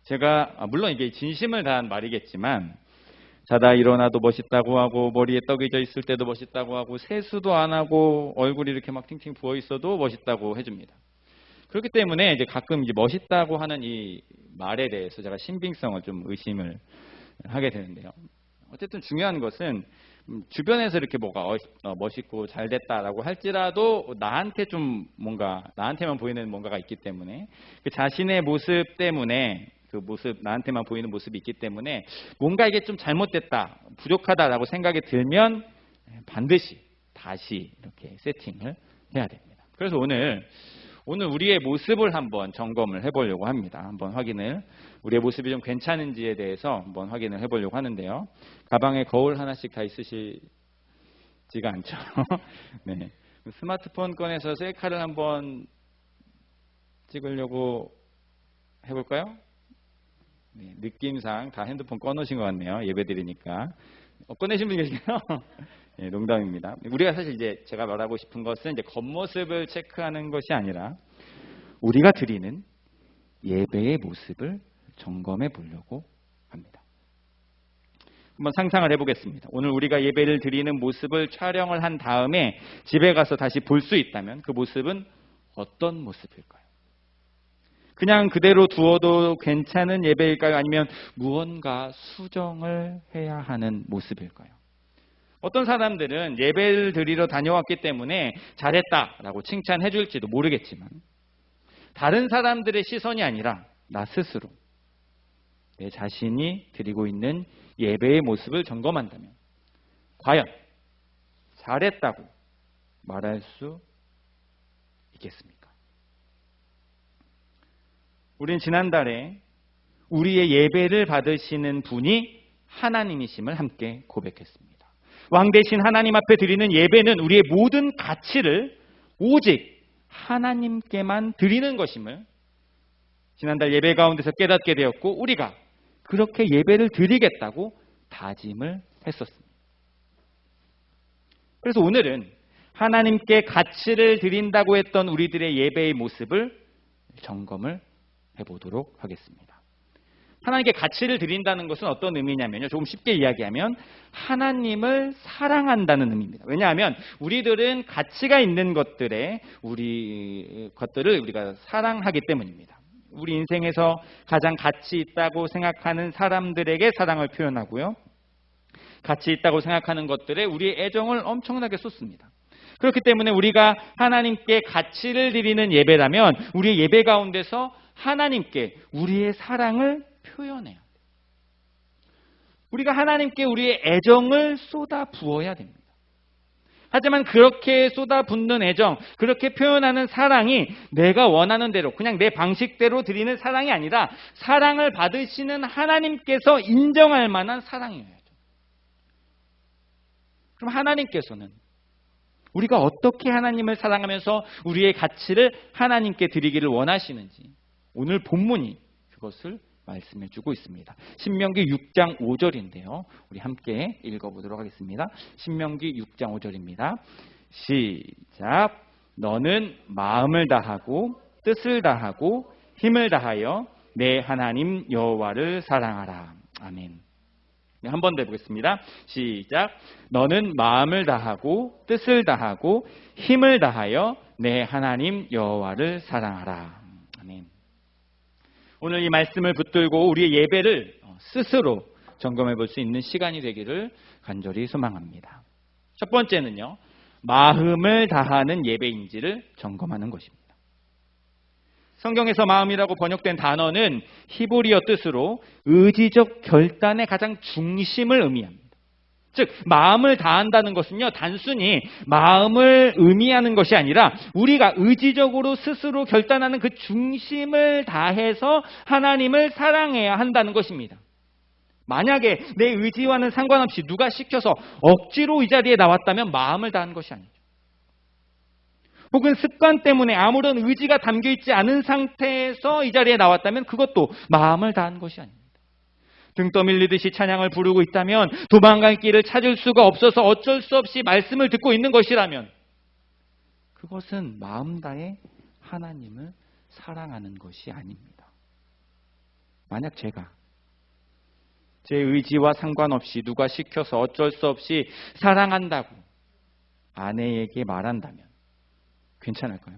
제가 물론 이게 진심을 다한 말이겠지만 자다 일어나도 멋있다고 하고 머리에 떡이 져 있을 때도 멋있다고 하고 세수도 안 하고 얼굴이 이렇게 막 팅팅 부어 있어도 멋있다고 해줍니다. 그렇기 때문에 이제 가끔 이제 멋있다고 하는 이 말에 대해서 제가 신빙성을 좀 의심을 하게 되는데요. 어쨌든 중요한 것은 주변에서 이렇게 뭐가 멋있고 잘 됐다라고 할지라도 나한테 좀 뭔가 나한테만 보이는 뭔가가 있기 때문에 그 자신의 모습 때문에 그 모습 나한테만 보이는 모습이 있기 때문에 뭔가 이게 좀 잘못됐다 부족하다라고 생각이 들면 반드시 다시 이렇게 세팅을 해야 됩니다. 그래서 오늘 우리의 모습을 한번 점검을 해보려고 합니다. 한번 우리의 모습이 좀 괜찮은지에 대해서 한번 확인을 해보려고 하는데요. 가방에 거울 하나씩 다 있으시지가 않죠. 네. 스마트폰 꺼내서 셀카를 한번 찍으려고 해볼까요? 네, 느낌상 다 핸드폰 꺼놓으신 것 같네요. 예배 드리니까. 꺼내신 분 계시나요? 네, 농담입니다. 우리가 사실 이제 제가 말하고 싶은 것은 이제 겉모습을 체크하는 것이 아니라 우리가 드리는 예배의 모습을 점검해 보려고 합니다. 한번 상상을 해보겠습니다. 오늘 우리가 예배를 드리는 모습을 촬영을 한 다음에 집에 가서 다시 볼 수 있다면 그 모습은 어떤 모습일까요? 그냥 그대로 두어도 괜찮은 예배일까요? 아니면 무언가 수정을 해야 하는 모습일까요? 어떤 사람들은 예배를 드리러 다녀왔기 때문에 잘했다라고 칭찬해 줄지도 모르겠지만 다른 사람들의 시선이 아니라 나 스스로 내 자신이 드리고 있는 예배의 모습을 점검한다면 과연 잘했다고 말할 수 있겠습니까? 우린 지난달에 우리의 예배를 받으시는 분이 하나님이심을 함께 고백했습니다. 왕 대신 하나님 앞에 드리는 예배는 우리의 모든 가치를 오직 하나님께만 드리는 것임을 지난달 예배 가운데서 깨닫게 되었고 우리가 그렇게 예배를 드리겠다고 다짐을 했었습니다. 그래서 오늘은 하나님께 가치를 드린다고 했던 우리들의 예배의 모습을 점검을 해보도록 하겠습니다. 하나님께 가치를 드린다는 것은 어떤 의미냐면요. 조금 쉽게 이야기하면 하나님을 사랑한다는 의미입니다. 왜냐하면 우리들은 가치가 있는 것들을 우리가 사랑하기 때문입니다. 우리 인생에서 가장 가치 있다고 생각하는 사람들에게 사랑을 표현하고요. 가치 있다고 생각하는 것들에 우리의 애정을 엄청나게 쏟습니다. 그렇기 때문에 우리가 하나님께 가치를 드리는 예배라면 우리의 예배 가운데서 하나님께 우리의 사랑을 표현해야 돼요. 우리가 하나님께 우리의 애정을 쏟아 부어야 됩니다. 하지만 그렇게 쏟아붓는 애정, 그렇게 표현하는 사랑이 내가 원하는 대로 그냥 내 방식대로 드리는 사랑이 아니라 사랑을 받으시는 하나님께서 인정할 만한 사랑이어야죠. 그럼 하나님께서는 우리가 어떻게 하나님을 사랑하면서 우리의 가치를 하나님께 드리기를 원하시는지 오늘 본문이 그것을 말씀해 주고 있습니다. 신명기 6장 5절인데요. 우리 함께 읽어보도록 하겠습니다. 신명기 6장 5절입니다. 시작. 너는 마음을 다하고 뜻을 다하고 힘을 다하여 내 하나님 여호와를 사랑하라. 아멘. 한 번 더 해보겠습니다. 시작. 너는 마음을 다하고 뜻을 다하고 힘을 다하여 내 하나님 여호와를 사랑하라. 아멘. 오늘 이 말씀을 붙들고 우리의 예배를 스스로 점검해 볼 수 있는 시간이 되기를 간절히 소망합니다. 첫 번째는요, 마음을 다하는 예배인지를 점검하는 것입니다. 성경에서 마음이라고 번역된 단어는 히브리어 뜻으로 의지적 결단의 가장 중심을 의미합니다. 즉 마음을 다한다는 것은요, 단순히 마음을 의미하는 것이 아니라 우리가 의지적으로 스스로 결단하는 그 중심을 다해서 하나님을 사랑해야 한다는 것입니다. 만약에 내 의지와는 상관없이 누가 시켜서 억지로 이 자리에 나왔다면 마음을 다한 것이 아니죠. 혹은 습관 때문에 아무런 의지가 담겨있지 않은 상태에서 이 자리에 나왔다면 그것도 마음을 다한 것이 아닙니다. 등 떠밀리듯이 찬양을 부르고 있다면, 도망갈 길을 찾을 수가 없어서 어쩔 수 없이 말씀을 듣고 있는 것이라면 그것은 마음 다해 하나님을 사랑하는 것이 아닙니다. 만약 제가 제 의지와 상관없이 누가 시켜서 어쩔 수 없이 사랑한다고 아내에게 말한다면 괜찮을까요?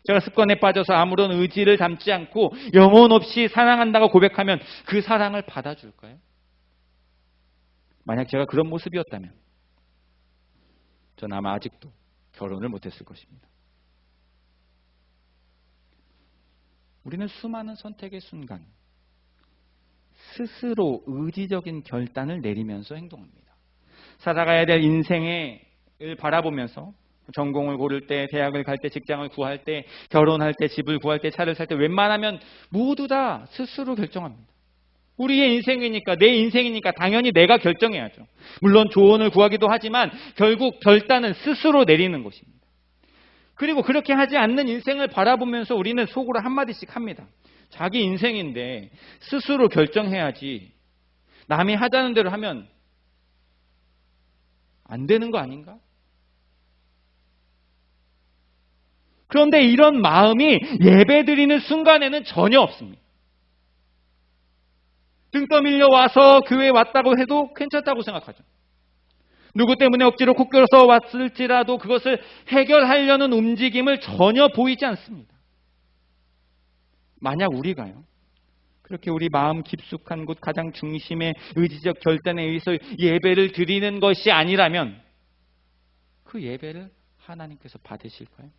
제가 습관에 빠져서 아무런 의지를 담지 않고 영혼 없이 사랑한다고 고백하면 그 사랑을 받아줄까요? 만약 제가 그런 모습이었다면 저는 아마 아직도 결혼을 못했을 것입니다. 우리는 수많은 선택의 순간 스스로 의지적인 결단을 내리면서 행동합니다. 살아가야 될 인생을 바라보면서 전공을 고를 때, 대학을 갈 때, 직장을 구할 때, 결혼할 때, 집을 구할 때, 차를 살 때 웬만하면 모두 다 스스로 결정합니다. 우리의 인생이니까, 내 인생이니까 당연히 내가 결정해야죠. 물론 조언을 구하기도 하지만 결국 결단은 스스로 내리는 것입니다. 그리고 그렇게 하지 않는 인생을 바라보면서 우리는 속으로 한마디씩 합니다. 자기 인생인데 스스로 결정해야지, 남이 하자는 대로 하면 안 되는 거 아닌가? 그런데 이런 마음이 예배드리는 순간에는 전혀 없습니다. 등 떠밀려 와서 교회에 왔다고 해도 괜찮다고 생각하죠. 누구 때문에 억지로 코 끓여서 왔을지라도 그것을 해결하려는 움직임을 전혀 보이지 않습니다. 만약 우리가요, 그렇게 우리 마음 깊숙한 곳 가장 중심의 의지적 결단에 의해서 예배를 드리는 것이 아니라면 그 예배를 하나님께서 받으실까요?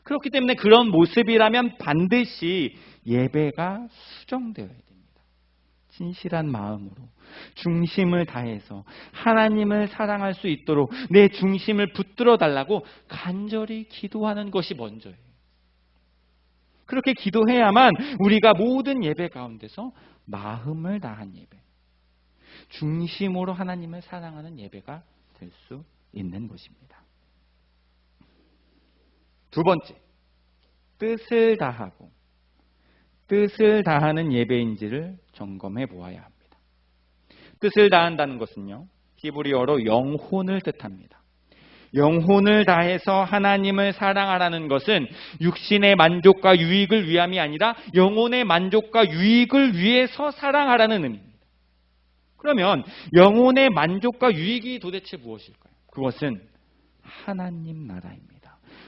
그렇기 때문에 그런 모습이라면 반드시 예배가 수정되어야 됩니다. 진실한 마음으로 중심을 다해서 하나님을 사랑할 수 있도록 내 중심을 붙들어 달라고 간절히 기도하는 것이 먼저예요. 그렇게 기도해야만 우리가 모든 예배 가운데서 마음을 다한 예배, 중심으로 하나님을 사랑하는 예배가 될 수 있는 것입니다. 두 번째, 뜻을 다하고 뜻을 다하는 예배인지를 점검해 보아야 합니다. 뜻을 다한다는 것은요, 히브리어로 영혼을 뜻합니다. 영혼을 다해서 하나님을 사랑하라는 것은 육신의 만족과 유익을 위함이 아니라 영혼의 만족과 유익을 위해서 사랑하라는 의미입니다. 그러면 영혼의 만족과 유익이 도대체 무엇일까요? 그것은 하나님 나라입니다.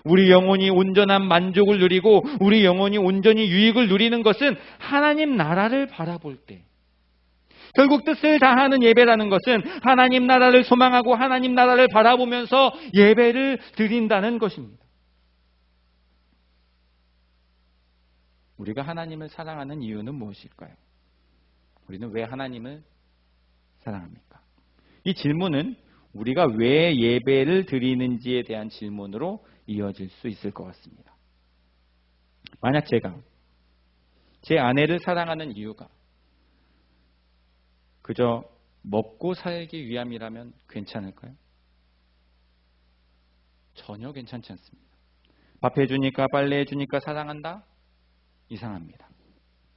우리 영혼이 온전한 만족을 누리고 우리 영혼이 온전히 유익을 누리는 것은 하나님 나라를 바라볼 때, 결국 뜻을 다하는 예배라는 것은 하나님 나라를 소망하고 하나님 나라를 바라보면서 예배를 드린다는 것입니다. 우리가 하나님을 사랑하는 이유는 무엇일까요? 우리는 왜 하나님을 사랑합니까? 이 질문은 우리가 왜 예배를 드리는지에 대한 질문으로 이어질 수 있을 것 같습니다. 만약 제가 제 아내를 사랑하는 이유가 그저 먹고 살기 위함이라면 괜찮을까요? 전혀 괜찮지 않습니다. 밥 해주니까, 빨래 해주니까 사랑한다? 이상합니다.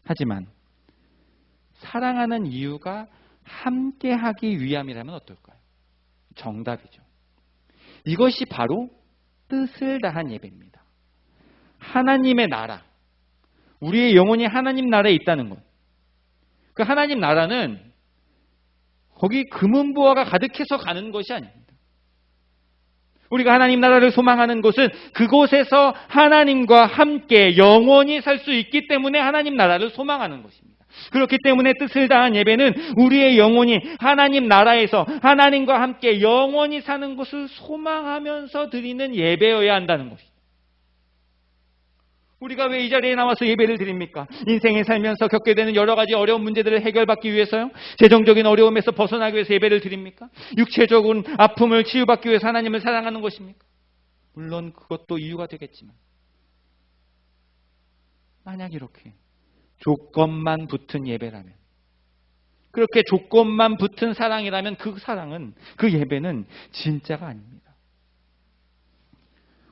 하지만 사랑하는 이유가 함께하기 위함이라면 어떨까요? 정답이죠. 이것이 바로 뜻을 다한 예배입니다. 하나님의 나라, 우리의 영혼이 하나님 나라에 있다는 것. 그 하나님 나라는 거기 금은보화가 가득해서 가는 것이 아닙니다. 우리가 하나님 나라를 소망하는 곳은 그곳에서 하나님과 함께 영원히 살 수 있기 때문에 하나님 나라를 소망하는 것입니다. 그렇기 때문에 뜻을 다한 예배는 우리의 영혼이 하나님 나라에서 하나님과 함께 영원히 사는 것을 소망하면서 드리는 예배여야 한다는 것입니다. 우리가 왜 이 자리에 나와서 예배를 드립니까? 인생에 살면서 겪게 되는 여러 가지 어려운 문제들을 해결받기 위해서요? 재정적인 어려움에서 벗어나기 위해서 예배를 드립니까? 육체적인 아픔을 치유받기 위해서 하나님을 사랑하는 것입니까? 물론 그것도 이유가 되겠지만 만약 이렇게 조건만 붙은 예배라면, 그렇게 조건만 붙은 사랑이라면 그 사랑은, 그 예배는 진짜가 아닙니다.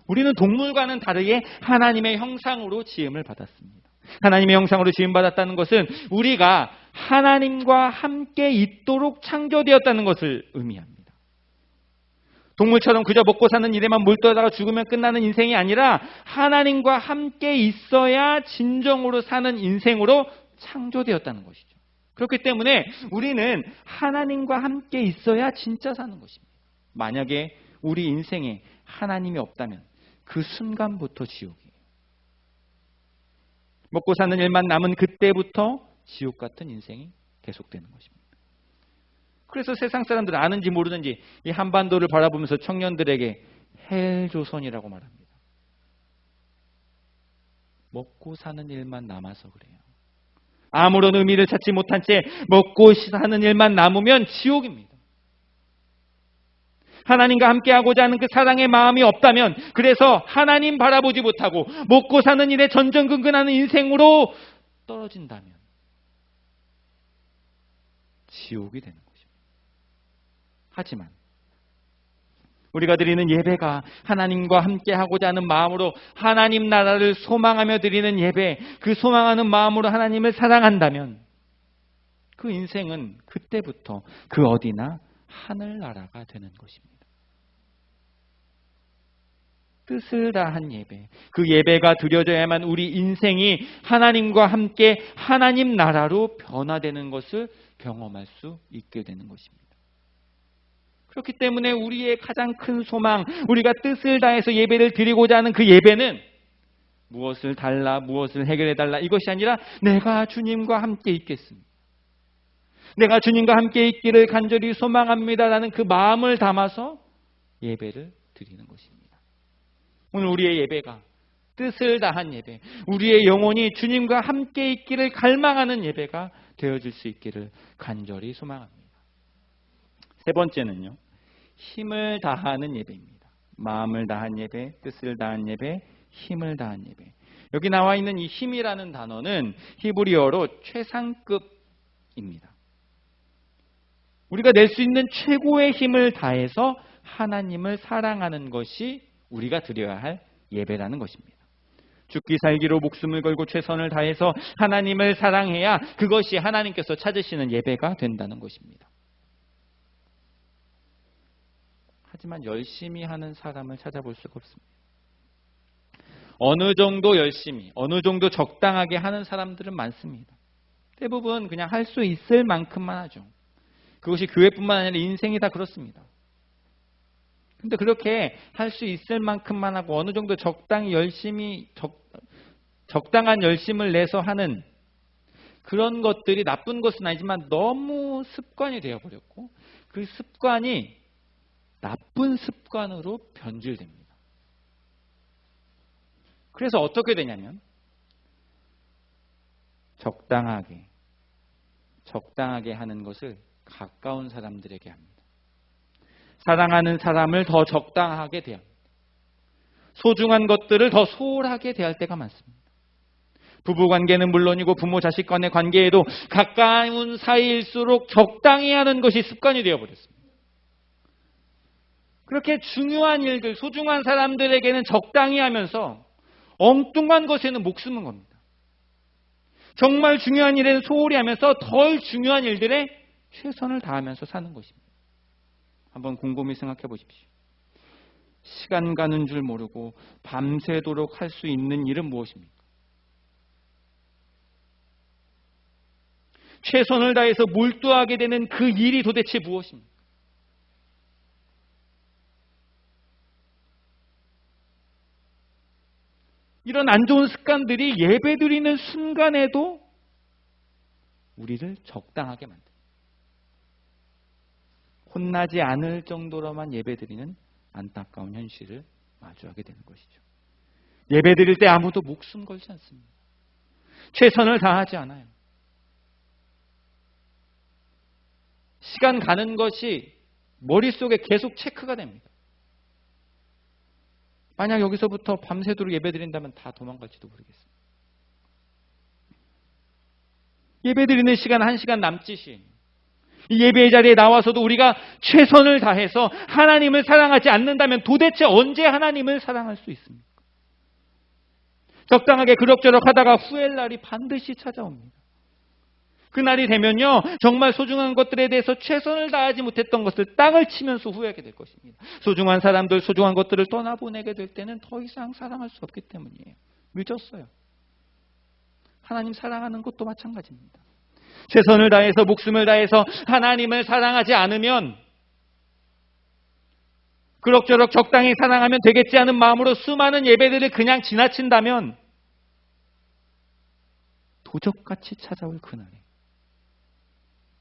우리는 동물과는 다르게 하나님의 형상으로 지음을 받았습니다. 하나님의 형상으로 지음받았다는 것은 우리가 하나님과 함께 있도록 창조되었다는 것을 의미합니다. 동물처럼 그저 먹고 사는 일에만 몰두하다가 죽으면 끝나는 인생이 아니라 하나님과 함께 있어야 진정으로 사는 인생으로 창조되었다는 것이죠. 그렇기 때문에 우리는 하나님과 함께 있어야 진짜 사는 것입니다. 만약에 우리 인생에 하나님이 없다면 그 순간부터 지옥이에요. 먹고 사는 일만 남은 그때부터 지옥 같은 인생이 계속되는 것입니다. 그래서 세상 사람들은 아는지 모르는지 이 한반도를 바라보면서 청년들에게 헬조선이라고 말합니다. 먹고 사는 일만 남아서 그래요. 아무런 의미를 찾지 못한 채 먹고 사는 일만 남으면 지옥입니다. 하나님과 함께하고자 하는 그 사랑의 마음이 없다면, 그래서 하나님 바라보지 못하고 먹고 사는 일에 전전긍긍하는 인생으로 떨어진다면 지옥이 되는 것입니다. 하지만 우리가 드리는 예배가 하나님과 함께하고자 하는 마음으로 하나님 나라를 소망하며 드리는 예배, 그 소망하는 마음으로 하나님을 사랑한다면 그 인생은 그때부터 그 어디나 하늘나라가 되는 것입니다. 뜻을 다한 예배, 그 예배가 드려져야만 우리 인생이 하나님과 함께 하나님 나라로 변화되는 것을 경험할 수 있게 되는 것입니다. 그렇기 때문에 우리의 가장 큰 소망, 우리가 뜻을 다해서 예배를 드리고자 하는 그 예배는 무엇을 달라, 무엇을 해결해달라, 이것이 아니라 내가 주님과 함께 있겠습니다. 내가 주님과 함께 있기를 간절히 소망합니다라는 그 마음을 담아서 예배를 드리는 것입니다. 오늘 우리의 예배가 뜻을 다한 예배, 우리의 영혼이 주님과 함께 있기를 갈망하는 예배가 되어질 수 있기를 간절히 소망합니다. 세 번째는요, 힘을 다하는 예배입니다. 마음을 다한 예배, 뜻을 다한 예배, 힘을 다한 예배. 여기 나와 있는 이 힘이라는 단어는 히브리어로 최상급입니다. 우리가 낼 수 있는 최고의 힘을 다해서 하나님을 사랑하는 것이 우리가 드려야 할 예배라는 것입니다. 죽기 살기로 목숨을 걸고 최선을 다해서 하나님을 사랑해야 그것이 하나님께서 찾으시는 예배가 된다는 것입니다. 하지만 열심히 하는 사람을 찾아볼 수가 없습니다. 어느 정도 열심히, 어느 정도 적당하게 하는 사람들은 많습니다. 대부분 그냥 할 수 있을 만큼만 하죠. 그것이 교회뿐만 아니라 인생이 다 그렇습니다. 근데 그렇게 할 수 있을 만큼만 하고 어느 정도 적당히 열심히 적당한 열심을 내서 하는 그런 것들이 나쁜 것은 아니지만 너무 습관이 되어버렸고 그 습관이 나쁜 습관으로 변질됩니다. 그래서 어떻게 되냐면 적당하게 하는 것을 가까운 사람들에게 합니다. 사랑하는 사람을 더 적당하게 대합니다. 소중한 것들을 더 소홀하게 대할 때가 많습니다. 부부관계는 물론이고 부모 자식 간의 관계에도 가까운 사이일수록 적당히 하는 것이 습관이 되어버렸습니다. 그렇게 중요한 일들, 소중한 사람들에게는 적당히 하면서 엉뚱한 것에는 목숨은 겁니다. 정말 중요한 일에는 소홀히 하면서 덜 중요한 일들에 최선을 다하면서 사는 것입니다. 한번 곰곰이 생각해 보십시오. 시간 가는 줄 모르고 밤새도록 할 수 있는 일은 무엇입니까? 최선을 다해서 몰두하게 되는 그 일이 도대체 무엇입니까? 이런 안 좋은 습관들이 예배드리는 순간에도 우리를 적당하게 만듭니다. 혼나지 않을 정도로만 예배드리는 안타까운 현실을 마주하게 되는 것이죠. 예배드릴 때 아무도 목숨 걸지 않습니다. 최선을 다하지 않아요. 시간 가는 것이 머릿속에 계속 체크가 됩니다. 만약 여기서부터 밤새도록 예배드린다면 다 도망갈지도 모르겠습니다. 예배드리는 시간 1시간 남짓이 이 예배의 자리에 나와서도 우리가 최선을 다해서 하나님을 사랑하지 않는다면 도대체 언제 하나님을 사랑할 수 있습니까? 적당하게 그럭저럭 하다가 후회할 날이 반드시 찾아옵니다. 그날이 되면요, 정말 소중한 것들에 대해서 최선을 다하지 못했던 것을 땅을 치면서 후회하게 될 것입니다. 소중한 사람들, 소중한 것들을 떠나보내게 될 때는 더 이상 사랑할 수 없기 때문이에요. 늦었어요. 하나님 사랑하는 것도 마찬가지입니다. 최선을 다해서 목숨을 다해서 하나님을 사랑하지 않으면 그럭저럭 적당히 사랑하면 되겠지 하는 마음으로 수많은 예배들을 그냥 지나친다면 도적같이 찾아올 그날에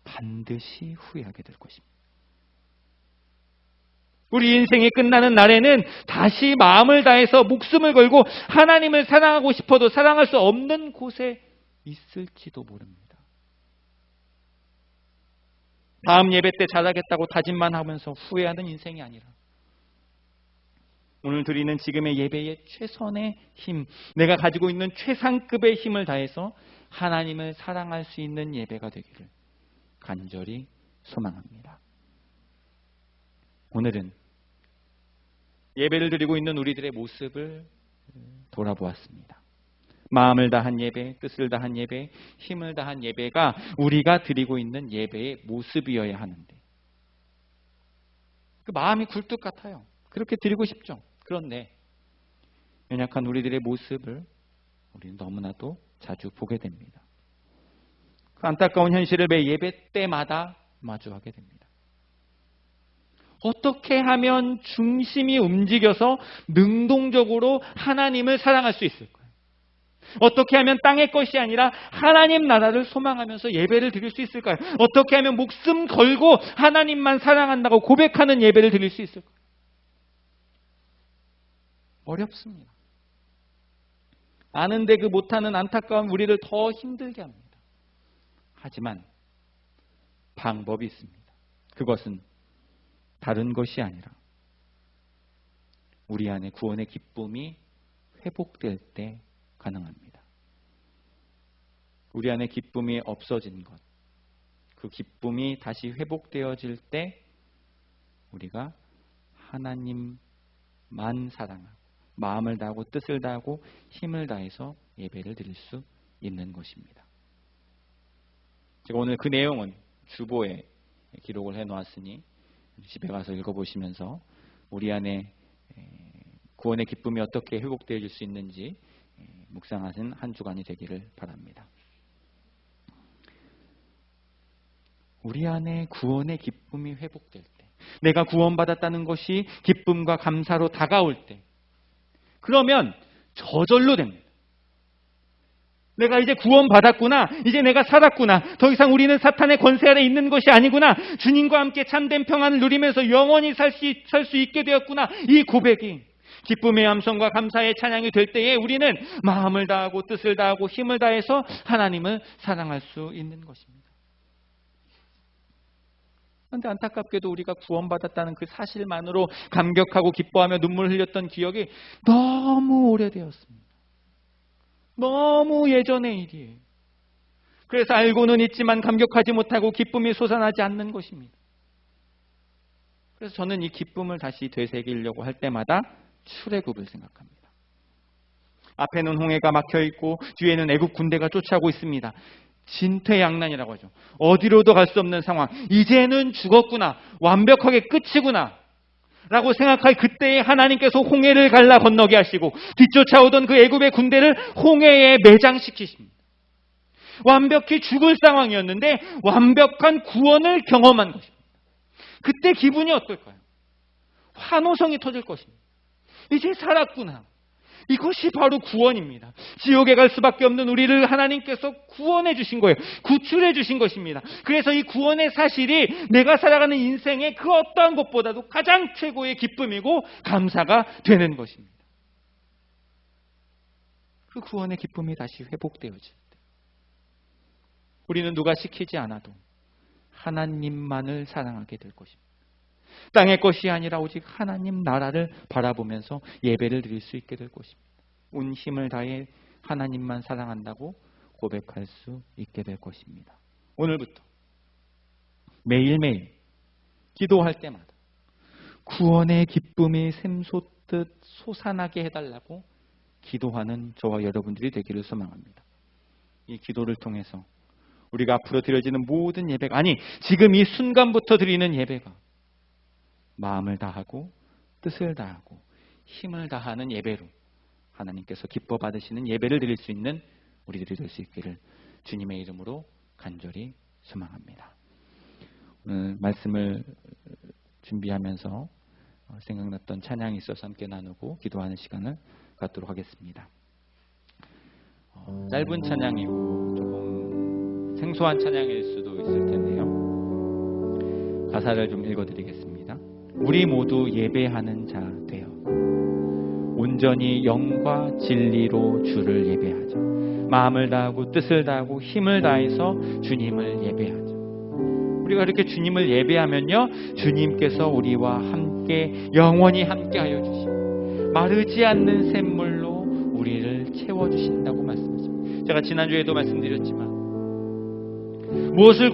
반드시 후회하게 될 것입니다. 우리 인생이 끝나는 날에는 다시 마음을 다해서 목숨을 걸고 하나님을 사랑하고 싶어도 사랑할 수 없는 곳에 있을지도 모릅니다. 다음 예배 때 잘하겠다고 다짐만 하면서 후회하는 인생이 아니라 오늘 드리는 지금의 예배의 최선의 힘, 내가 가지고 있는 최상급의 힘을 다해서 하나님을 사랑할 수 있는 예배가 되기를 간절히 소망합니다. 오늘은 예배를 드리고 있는 우리들의 모습을 돌아보았습니다. 마음을 다한 예배, 뜻을 다한 예배, 힘을 다한 예배가 우리가 드리고 있는 예배의 모습이어야 하는데 그 마음이 굴뚝 같아요. 그렇게 드리고 싶죠. 그런데 연약한 우리들의 모습을 우리는 너무나도 자주 보게 됩니다. 그 안타까운 현실을 매 예배 때마다 마주하게 됩니다. 어떻게 하면 중심이 움직여서 능동적으로 하나님을 사랑할 수 있을까요? 어떻게 하면 땅의 것이 아니라 하나님 나라를 소망하면서 예배를 드릴 수 있을까요? 어떻게 하면 목숨 걸고 하나님만 사랑한다고 고백하는 예배를 드릴 수 있을까요? 어렵습니다. 아는데 그 못하는 안타까운 우리를 더 힘들게 합니다. 하지만 방법이 있습니다. 그것은 다른 것이 아니라 우리 안에 구원의 기쁨이 회복될 때 가능합니다. 우리 안에 기쁨이 없어진 것, 그 기쁨이 다시 회복되어질 때 우리가 하나님만 사랑하고 마음을 다하고 뜻을 다하고 힘을 다해서 예배를 드릴 수 있는 것입니다. 제가 오늘 그 내용은 주보에 기록을 해놓았으니 집에 가서 읽어보시면서 우리 안에 구원의 기쁨이 어떻게 회복되어질 수 있는지 묵상하신 한 주간이 되기를 바랍니다. 우리 안에 구원의 기쁨이 회복될 때, 내가 구원받았다는 것이 기쁨과 감사로 다가올 때, 그러면 저절로 됩니다. 내가 이제 구원받았구나, 이제 내가 살았구나, 더 이상 우리는 사탄의 권세 아래 있는 것이 아니구나, 주님과 함께 참된 평안을 누리면서 영원히 살 수 있게 되었구나, 이 고백이 기쁨의 함성과 감사의 찬양이 될 때에 우리는 마음을 다하고 뜻을 다하고 힘을 다해서 하나님을 사랑할 수 있는 것입니다. 그런데 안타깝게도 우리가 구원받았다는 그 사실만으로 감격하고 기뻐하며 눈물을 흘렸던 기억이 너무 오래되었습니다. 너무 예전의 일이에요. 그래서 알고는 있지만 감격하지 못하고 기쁨이 솟아나지 않는 것입니다. 그래서 저는 이 기쁨을 다시 되새기려고 할 때마다 출애굽을 생각합니다. 앞에는 홍해가 막혀 있고 뒤에는 애굽 군대가 쫓아오고 있습니다. 진퇴양난이라고 하죠. 어디로도 갈 수 없는 상황. 이제는 죽었구나. 완벽하게 끝이구나. 라고 생각할 그때에 하나님께서 홍해를 갈라 건너게 하시고 뒤쫓아오던 그 애굽의 군대를 홍해에 매장시키십니다. 완벽히 죽을 상황이었는데 완벽한 구원을 경험한 것입니다. 그때 기분이 어떨까요? 환호성이 터질 것입니다. 이제 살았구나. 이것이 바로 구원입니다. 지옥에 갈 수밖에 없는 우리를 하나님께서 구원해 주신 거예요. 구출해 주신 것입니다. 그래서 이 구원의 사실이 내가 살아가는 인생의 그 어떠한 것보다도 가장 최고의 기쁨이고 감사가 되는 것입니다. 그 구원의 기쁨이 다시 회복되어질 때 우리는 누가 시키지 않아도 하나님만을 사랑하게 될 것입니다. 땅의 것이 아니라 오직 하나님 나라를 바라보면서 예배를 드릴 수 있게 될 것입니다. 온 힘을 다해 하나님만 사랑한다고 고백할 수 있게 될 것입니다. 오늘부터 매일매일 기도할 때마다 구원의 기쁨이 샘솟듯 솟아나게 해달라고 기도하는 저와 여러분들이 되기를 소망합니다. 이 기도를 통해서 우리가 앞으로 드려지는 모든 예배가, 아니 지금 이 순간부터 드리는 예배가 마음을 다하고 뜻을 다하고 힘을 다하는 예배로 하나님께서 기뻐 받으시는 예배를 드릴 수 있는 우리들이 될 수 있기를 주님의 이름으로 간절히 소망합니다. 오늘 말씀을 준비하면서 생각났던 찬양이 있어서 함께 나누고 기도하는 시간을 갖도록 하겠습니다. 짧은 찬양이고 조금 생소한 찬양일 수도 있을 텐데요. 가사를 좀 읽어드리겠습니다. 우리 모두 예배하는 자 되어 온전히 영과 진리로 주를 예배하자. 마음을 다하고 뜻을 다하고 힘을 다해서 주님을 예배하자. 우리가 이렇게 주님을 예배하면요, 주님께서 우리와 함께 영원히 함께하여 주시고 마르지 않는 샘물로 우리를 채워주신다고 말씀하십니다. 제가 지난주에도 말씀드렸지만 무엇을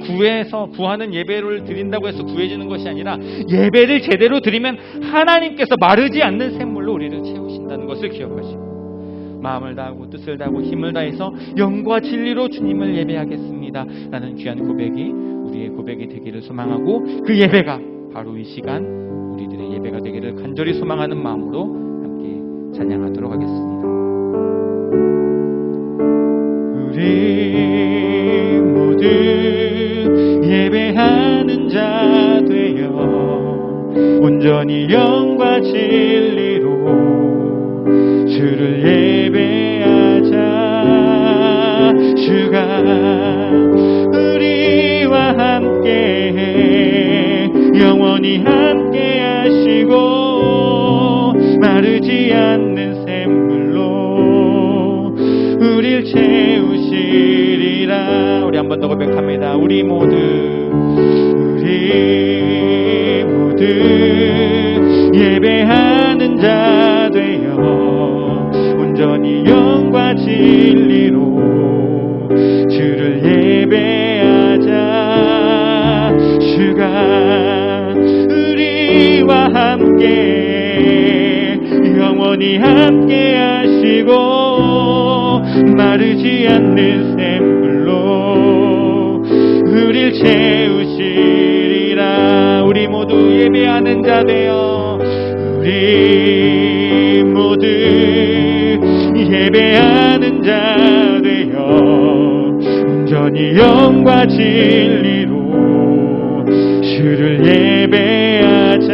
구하는 예배를 드린다고 해서 구해지는 것이 아니라 예배를 제대로 드리면 하나님께서 마르지 않는 샘물로 우리를 채우신다는 것을 기억하시고 마음을 다하고 뜻을 다하고 힘을 다해서 영과 진리로 주님을 예배하겠습니다 라는 귀한 고백이 우리의 고백이 되기를 소망하고, 그 예배가 바로 이 시간 우리들의 예배가 되기를 간절히 소망하는 마음으로 함께 찬양하도록 하겠습니다. 우리 모두 예배하는 자 되어 온전히 영과 진리로 주를 예배하자. 주가 우리와 함께 영원히 함께 하시고 마르지 않는 샘물로 우릴 채우시리라. 우리 한 번 더 고백합니다. 우리 모두 예배하는 자 되어 온전히 영과 진리로 주를 예배하자. 주가 우리와 함께 영원히 함께 하시고 마르지 않는 샘물로 우릴 채우시리라. 우리 모두 예배하는 자 되어 우리 모두 예배하는 자 되어 온전히 영과 진리로 주를 예배하자.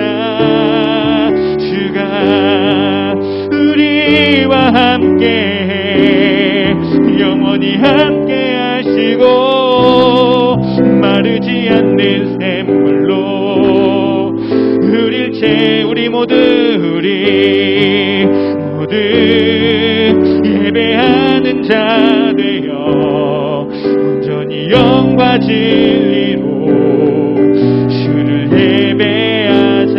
주가 우리와 함께 영원히 함께 하시고 마르지 않는 샘물로 우릴 우리 모두 예배하는 자 되어 온전히 영과 진리로 주를 예배하자.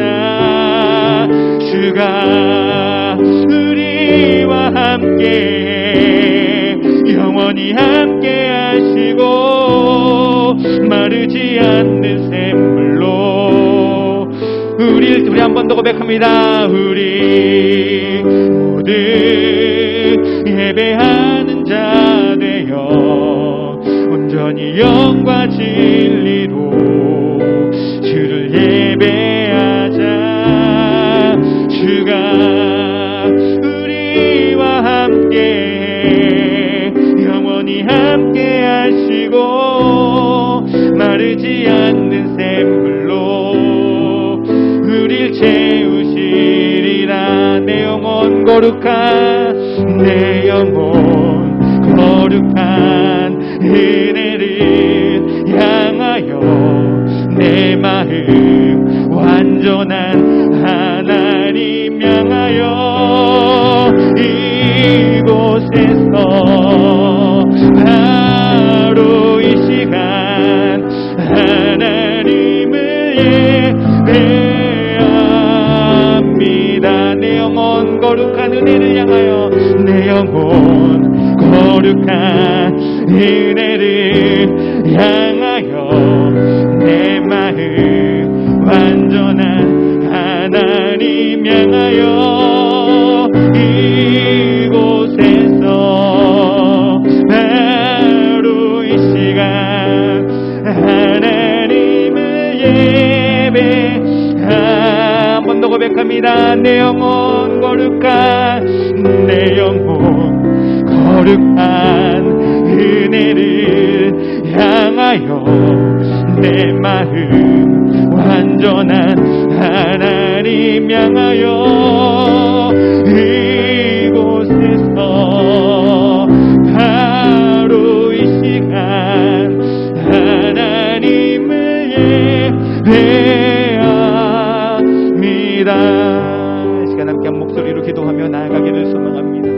주가 우리와 함께 영원히 함께 하시고 마르지 않는 샘물로 우리 한 번 더 고백합니다. 우리 모두 예배하는 자 되어 온전히 영과 진리로 주를 예배하자. 주가 우리와 함께 영원히 함께 하시고 마르지 않는 샘물로 우릴 채우시리라. 내 영혼 거룩한, 내 영혼 거룩한 은혜를 향하여 내 마음 완전한 하나님 향하여 이곳에서 바로 이 시간 하나님을 예배합니다. 내 영혼 거룩한 은혜를 향하여, 내 영혼 거룩한 은혜를 향하여 내 마음 완전한 하나님 향하여 이곳에서 바로 이 시간 하나님을 예배. 한 번 더 고백합니다. 내 영혼 거룩한, 내 영혼 거룩한 은혜를 향하여 내 마음 완전한 하나님 향하여 이곳에서 바로 이 시간 하나님을 예배합니다. 이 시간 함께 한 목소리로 기도하며 나아가기를 소망합니다.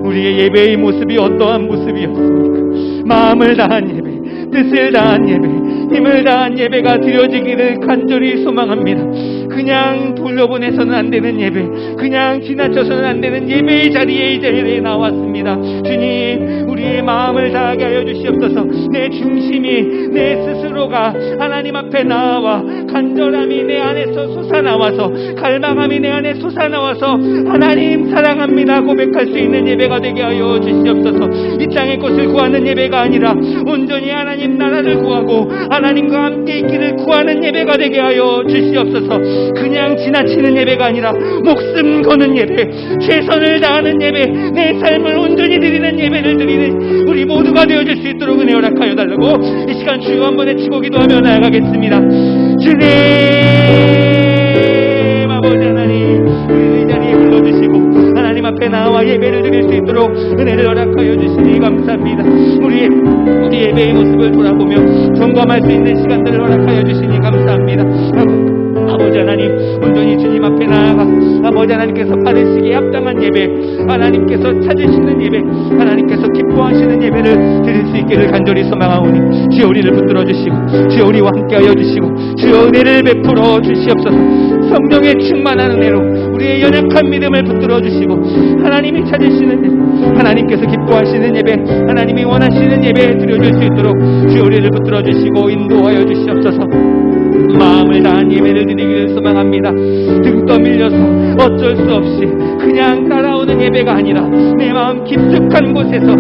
우리의 예배의 모습이 어떠한 모습이었습니까? 마음을 다한 예배, 뜻을 다한 예배, 힘을 다한 예배가 드려지기를 간절히 소망합니다. 그냥 돌려보내서는 안 되는 예배, 그냥 지나쳐서는 안 되는 예배의 자리에 이 자리에 나왔습니다. 주님, 우리의 마음을 다하게 하여 주시옵소서. 내 중심이, 내 스스로가 하나님 앞에 나와 간절함이 내 안에서 솟아나와서, 갈망함이 내 안에 솟아나와서 하나님 사랑합니다 고백할 수 있는 예배가 되게 하여 주시옵소서. 이 땅의 것을 구하는 예배가 아니라 온전히 하나님 나라를 구하고 하나님과 함께 있기를 구하는 예배가 되게 하여 주시옵소서. 그냥 지나치는 예배가 아니라 목숨 거는 예배, 최선을 다하는 예배, 내 삶을 온전히 드리는 예배를 드리는 우리 모두가 되어줄 수 있도록 은혜 허락하여 달라고 이 시간 주여 한번 외치고 기도하며 나아가겠습니다. 주님, 아버지 하나님, 우리 이 자리에 불러주시고 하나님 앞에 나와 예배를 드릴 수 있도록 은혜를 허락하여 주시니 감사합니다. 우리 예배의 모습을 돌아보며 점검할 수 있는 시간들을 허락하여 주시니 감사합니다. 아버지 하나님, 온전히 주님 앞에 나아가 아버지 하나님께서 받으시기에 합당한 예배, 하나님께서 찾으시는 예배, 하나님께서 기뻐하시는 예배를 드릴 수 있기를 간절히 소망하오니 주여 우리를 붙들어 주시고 주여 우리와 함께하여 주시고 주여 은혜를 베풀어 주시옵소서. 성령의 충만한 은혜로 우리의 연약한 믿음을 붙들어 주시고 하나님이 찾으시는 예배, 하나님께서 기뻐하시는 예배, 하나님이 원하시는 예배 드려줄 수 있도록 주여 우리를 붙들어 주시고 인도하여 주시옵소서. 마음을 다한 예배를 드리기를 소망합니다. 등 떠밀려서 어쩔 수 없이 그냥 따라오는 예배가 아니라 내 마음 깊숙한 곳에서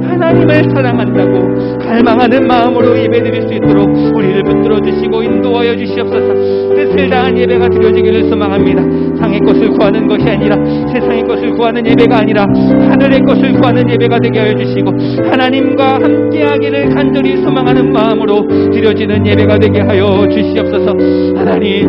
하나님을 사랑한다고 갈망하는 마음으로 예배 드릴 수 있도록 우리를 붙들어 주시고 인도하여 주시옵소서. 뜻을 다한 예배가 드려지기를 소망합니다. 땅의 것을 구하는 것이 아니라, 세상의 것을 구하는 예배가 아니라 하늘의 것을 구하는 예배가 되게 하여 주시고 하나님과 함께하기를 간절히 소망하는 마음으로 드려지는 예배가 되게 하여 주시옵소서. 하나님,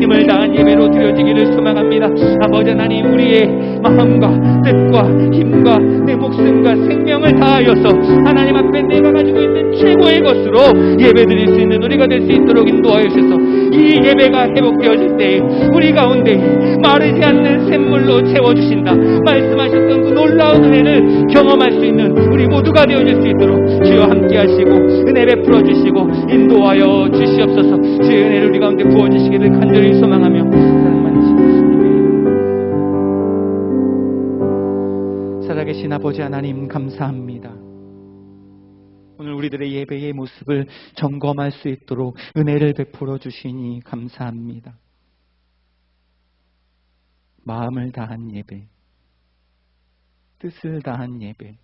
힘을 다한 예배로 드려지기를 소망합니다. 아버지 하나님, 우리의 마음과 뜻과 힘과 내 목숨과 생명을 다하여서 하나님 앞에 내가 가지고 있는 최고의 것으로 예배 드릴 수 있는 우리가 될 수 있도록 인도하여 주셔서 이 예배가 회복되어질 때 우리 가운데 마르지 않는 샘물로 채워주신다 말씀하셨던 그 놀라운 은혜를 경험할 수 있는 우리 모두가 되어질 수 있도록 주여 함께 하시고 은혜 베풀어 주시고 인도하여 주시옵소서. 주의 은혜를 우리 가운데 부어주시기를 간절히 소망하며 사랑 많으신 살아계신 아버지 하나님 감사합니다. 오늘 우리들의 예배의 모습을 점검할 수 있도록 은혜를 베풀어 주시니 감사합니다. 마음을 다한 예배, 뜻을 다한 예배,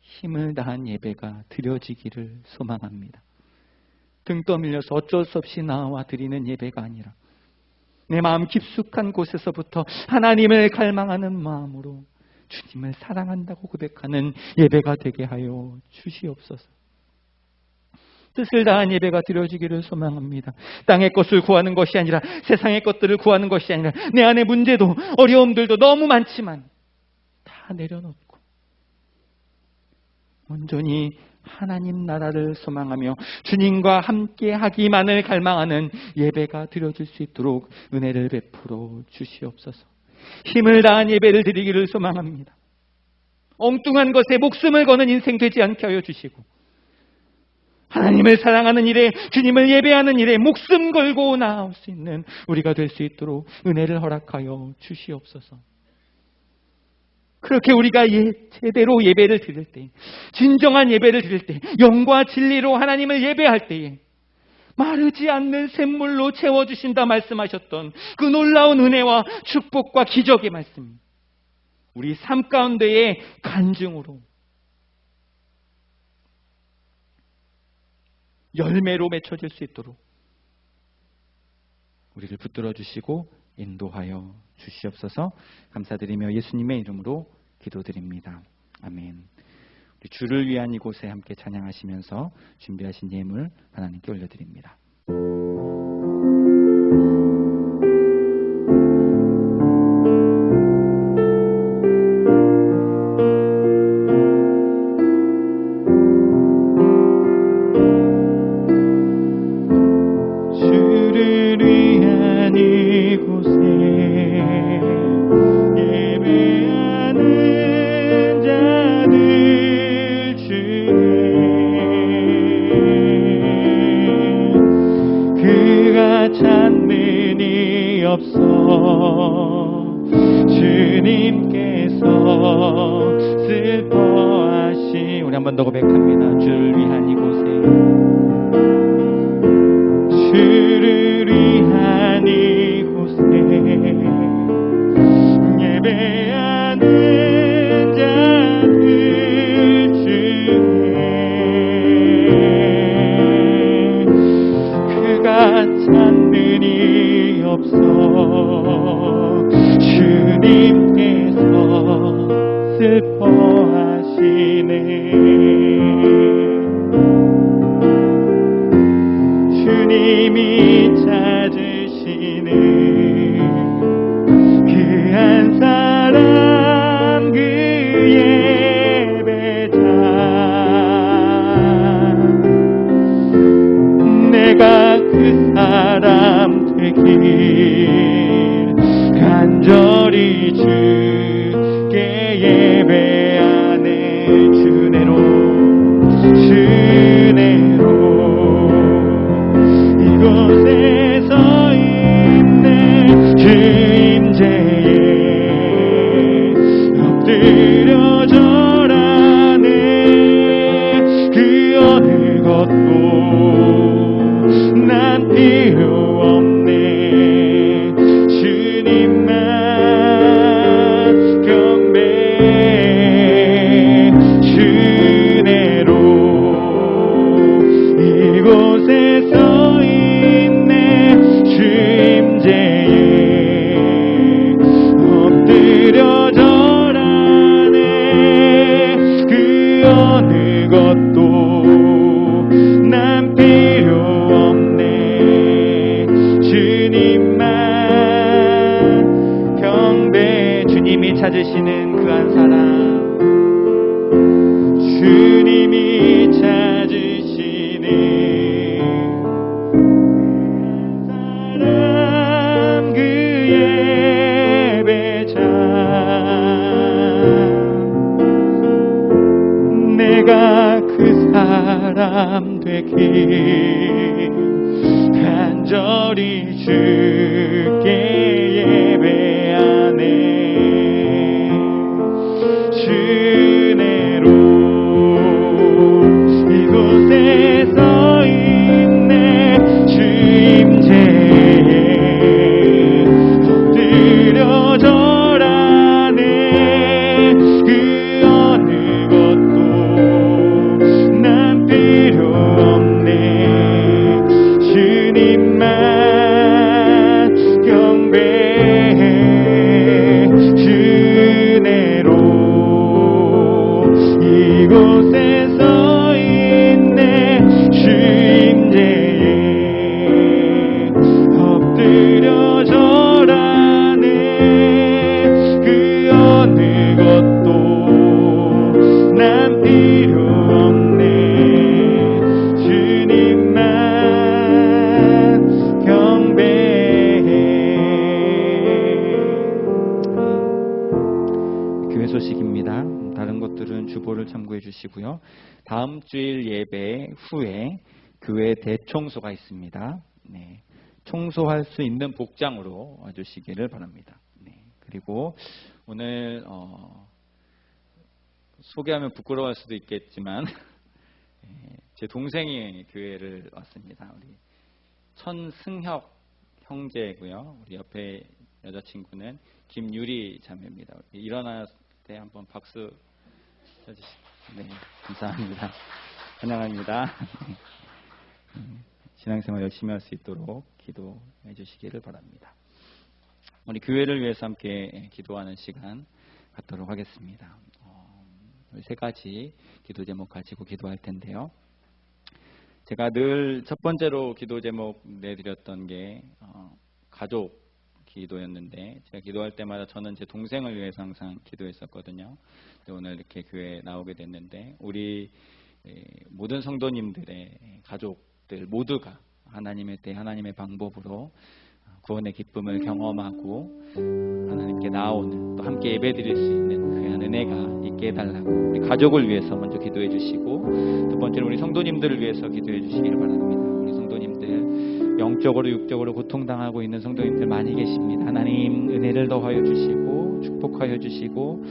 힘을 다한 예배가 드려지기를 소망합니다. 등 떠밀려서 어쩔 수 없이 나와 드리는 예배가 아니라 내 마음 깊숙한 곳에서부터 하나님을 갈망하는 마음으로 주님을 사랑한다고 고백하는 예배가 되게 하여 주시옵소서. 뜻을 다한 예배가 드려지기를 소망합니다. 땅의 것을 구하는 것이 아니라 세상의 것들을 구하는 것이 아니라 내 안에 문제도 어려움들도 너무 많지만 다 내려놓고 온전히 하나님 나라를 소망하며 주님과 함께 하기만을 갈망하는 예배가 드려질 수 있도록 은혜를 베풀어 주시옵소서. 힘을 다한 예배를 드리기를 소망합니다. 엉뚱한 것에 목숨을 거는 인생 되지 않게 하여 주시고 하나님을 사랑하는 일에, 주님을 예배하는 일에 목숨 걸고 나아올 수 있는 우리가 될 수 있도록 은혜를 허락하여 주시옵소서. 그렇게 우리가 제대로 예배를 드릴 때, 진정한 예배를 드릴 때, 영과 진리로 하나님을 예배할 때에 마르지 않는 샘물로 채워주신다 말씀하셨던 그 놀라운 은혜와 축복과 기적의 말씀, 우리 삶 가운데의 간증으로, 열매로 맺혀질 수 있도록 우리를 붙들어 주시고 인도하여 주시옵소서. 감사드리며 예수님의 이름으로 기도드립니다. 아멘. 우리 주를 위한 이곳에 함께 찬양하시면서 준비하신 예물 하나님께 올려드립니다. 주님께서 슬퍼하시 우리 한 번 더 고백합니다. 주를 위한 이곳에, 주를 위한 이곳에 예배하는 자들 중에 그가 찾는 이 없어 주님께서 슬퍼하시네. 주님이 찾으시는 그 한 사람, 그 예배자, 내가 그 사람 되길 간절히 주께 예배하네. 주내로 이곳에 서 있네. 주 임재에 엎드려 절하네. 그 어느 것도 난 필요 없네. 주님만 경배. 주내로 이곳에 서 있네. 주 임재에 엎드려 절하네. 그 어느 것도 난 필요 없네. 주님만 경배. 주님이 찾으시는 그 한 사람, 주님이 찾으시는 그 한 사람, 그 예배자, 내가 그 사람 되길 간절히 주께 예배하네. 주내로 이곳에 서 있네. 주 임재에 엎드려 절하네. 이곳에 서 있네. 주임제에 엎드려 절하네. 그 어느 것도 난 필요 없네. 주님만 경배해. 교회 소식입니다. 다른 것들은 주보를 참고해 주시고요. 다음 주일 예배 후에 교회 대청소가 있습니다. 네, 청소할 수 있는 복장으로 와주시기를 바랍니다. 네, 그리고 오늘 소개하면 부끄러워할 수도 있겠지만 제 동생이 교회를 왔습니다. 우리 천승혁 형제고요. 우리 옆에 여자친구는 김유리 자매입니다. 일어날 때 한번 박수 쳐주시죠. 네, 감사합니다. 환영합니다. 신앙생활 열심히 할 수 있도록 기도해 주시기를 바랍니다. 우리 교회를 위해서 함께 기도하는 시간 갖도록 하겠습니다. 세 가지 기도 제목 가지고 기도할 텐데요. 제가 늘 첫 번째로 기도 제목 내드렸던 게 가족 기도였는데, 제가 기도할 때마다 저는 제 동생을 위해서 항상 기도했었거든요. 오늘 이렇게 교회에 나오게 됐는데, 우리 모든 성도님들의 가족들 모두가 하나님의 때 하나님의 방법으로 구원의 기쁨을 경험하고 하나님께 나오는, 또 함께 예배드릴 수 있는 귀한 은혜가 있게 해달라고 우리 가족을 위해서 먼저 기도해 주시고, 두 번째로 우리 성도님들을 위해서 기도해 주시기를 바랍니다. 우리 성도님들, 영적으로 육적으로 고통당하고 있는 성도님들 많이 계십니다. 하나님 은혜를 더하여 주시고 축복하여 주시고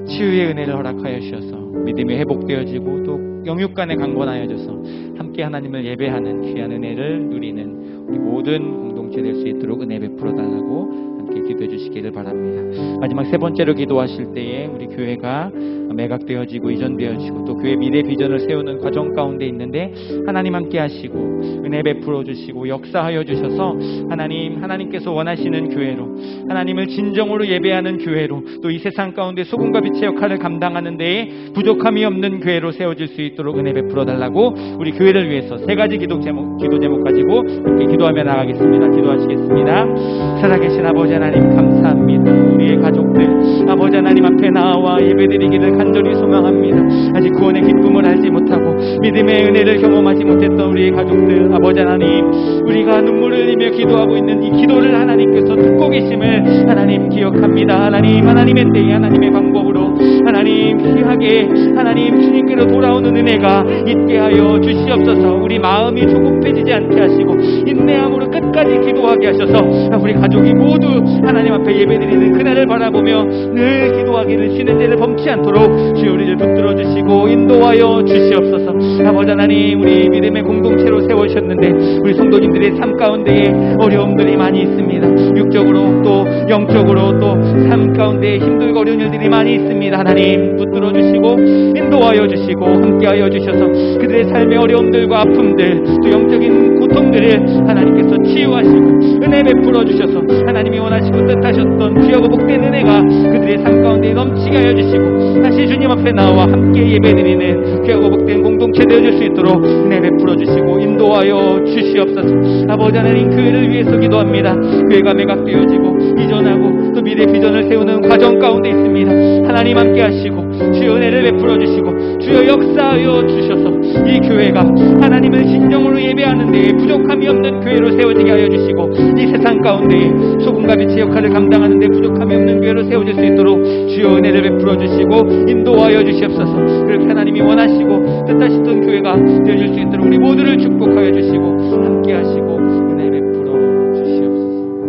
치유의 은혜를 허락하여 주셔서 믿음이 회복되어지고 또 영육간에 강건하여져서 함께 하나님을 예배하는 귀한 은혜를 누리는 우리 모든 공동체 될 수 있도록 은혜 베풀어 달라고 함께 기도해 주시기를 바랍니다. 마지막 세 번째로 기도하실 때에 우리 교회가 매각되어지고 이전되어지고 또 교회 미래 비전을 세우는 과정 가운데 있는데, 하나님 함께 하시고 은혜 베풀어 주시고 역사하여 주셔서 하나님께서 원하시는 교회로, 하나님을 진정으로 예배하는 교회로, 또 이 세상 가운데 소금과 빛의 역할을 감당하는 데에 부족함이 없는 교회로 세워질 수 있도록 은혜 베풀어 달라고 우리 교회를 위해서 세 가지 기도 제목 가지고 함께 기도하며 나가겠습니다. 기도하시겠습니다. 살아계신 아버지 하나님 감사합니다. 우리의 가족들 아버지 하나님 앞에 나와 예배드리기를 간절히 소망합니다. 아직 구원의 기쁨을 알지 못하고 믿음의 은혜를 경험하지 못했던 우리의 가족들 아버지 하나님, 우리가 눈물을 흘리며 기도하고 있는 이 기도를 하나님께서 듣고 계심을 하나님 기억합니다. 하나님의 때에 하나님의 방법으로 하나님 귀하게 하나님 주님께로 돌아오는 은혜가 있게 하여 주시옵소서. 우리 마음이 조급해지지 않게 하시고 인내함으로 끝까지 기도하게 하셔서 우리 가족이 모두 하나님 앞에 예배드리는 그날을 바라보며 늘 기도하기를 쉬는 죄를 범치 않도록 주여 우리를 붙들어 주시고 인도하여 주시옵소서. 아버지 하나님, 우리 믿음의 공동체로 세우셨는데 우리 성도님들의 삶 가운데에 어려움들이 많이 있습니다. 육적으로 또 영적으로 또 삶 가운데 힘들고 어려운 일들이 많이 있습니다. 하나님 붙들어 주시고 인도하여 주시고 함께하여 주셔서 그들의 삶의 어려움들과 아픔들 또 영적인 고통들을 하나님께서 치유하시고 은혜 베풀어 주셔서 하나님이 원하시고 뜻하셨던 귀하고 복된 은혜가 그들의 삶 가운데 넘치게 하여 주시고 다시 주님 앞에 나와 함께 예배드리는 귀하고 복된 공동체 되어줄 수 있도록 은혜 베풀어 주시고 인도하여 주시옵소서. 아버지 하나님, 교회를 위해서 기도합니다. 교회가 매각되어지고 이전하고 또 미래 비전을 세우는 과정 가운데 있습니다. 하나님 함께 하시고 주여 은혜를 베풀어 주시고 주여 역사하여 주셔서 이 교회가 하나님을 진정으로 예배하는 데에 부족함이 없는 교회로 세워지게 하여 주시고 이 세상 가운데 소금과 빛의 역할을 감당하는 데 부족함이 없는 교회로 세워질 수 있도록 주여 은혜를 베풀어 주시고 인도하여 주시옵소서. 그렇게 하나님이 원하시고 뜻하시던 교회가 되어질 수 있도록 우리 모두를 축복하여 주시고 함께 하시고 은혜 베풀어 주시옵소서.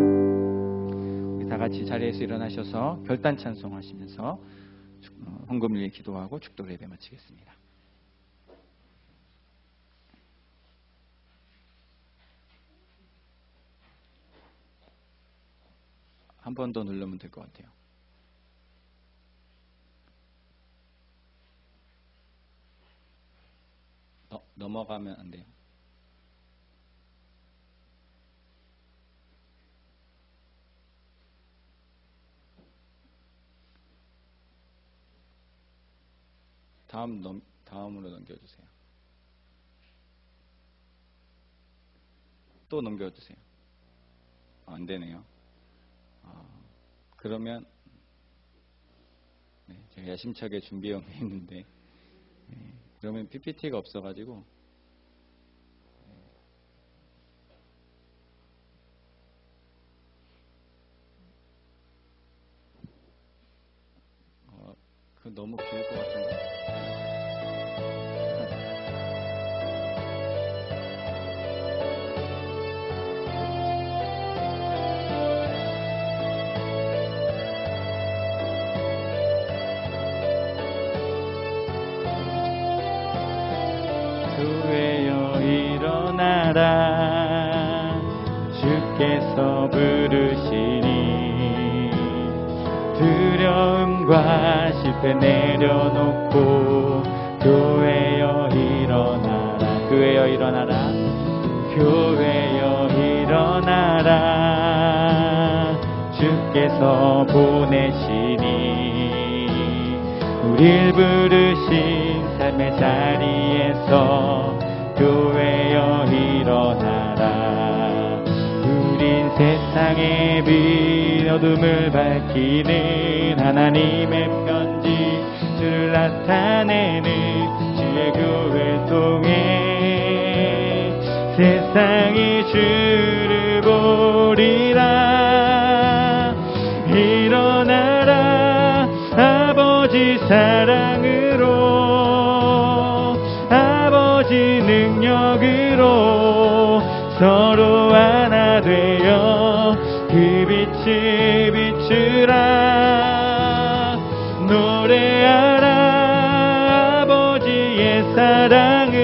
우리 다 같이 자리에서 일어나셔서 결단 찬송하시면서 헌금을 위해 기도하고 축도 예배 마치겠습니다. 한 번 더 누르면 될 것 같아요. 넘어가면 안 돼요. 다음으로 넘겨주세요. 또 넘겨주세요. 안 되네요. 그러면 제가 야심차게 준비해 있는데 그러면 PPT가 없어가지고 그 너무 길 것 같은데. 교회여 일어나라 주께서 부르시니 두려움과 실패 내려놓고 교회여 일어나라 교회여 일어나라 교회여 일어나라 주께서 보내시니 우릴 부르신 삶의 자리에서 교회여 일어나라 우린 세상의 빛 어둠을 밝히는 하나님의 편지 주를 나타내는 주의 교회 통해 세상이 주를 보리라 일어나라 아버지 사랑으로 아버지 능력으로 서로 하나 되어 그 빛을 비추라 노래하라 아버지의 사랑을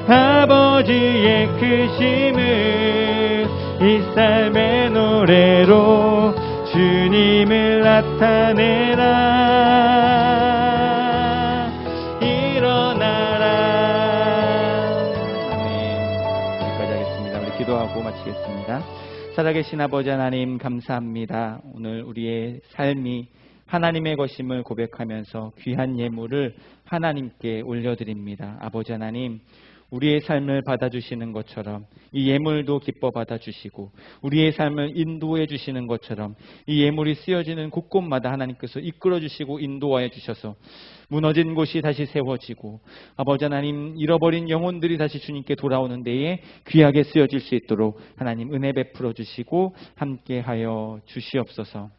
아버지의 크심을 이 삶의 노래로 주님을 나타내라 일어나라 아멘. 여기까지 하겠습니다. 우리 기도하고 마치겠습니다. 살아계신 아버지 하나님 감사합니다. 오늘 우리의 삶이 하나님의 것임을 고백하면서 귀한 예물을 하나님께 올려드립니다. 아버지 하나님 우리의 삶을 받아주시는 것처럼 이 예물도 기뻐 받아주시고 우리의 삶을 인도해 주시는 것처럼 이 예물이 쓰여지는 곳곳마다 하나님께서 이끌어 주시고 인도하여 주셔서 무너진 곳이 다시 세워지고 아버지 하나님 잃어버린 영혼들이 다시 주님께 돌아오는 데에 귀하게 쓰여질 수 있도록 하나님 은혜 베풀어 주시고 함께하여 주시옵소서.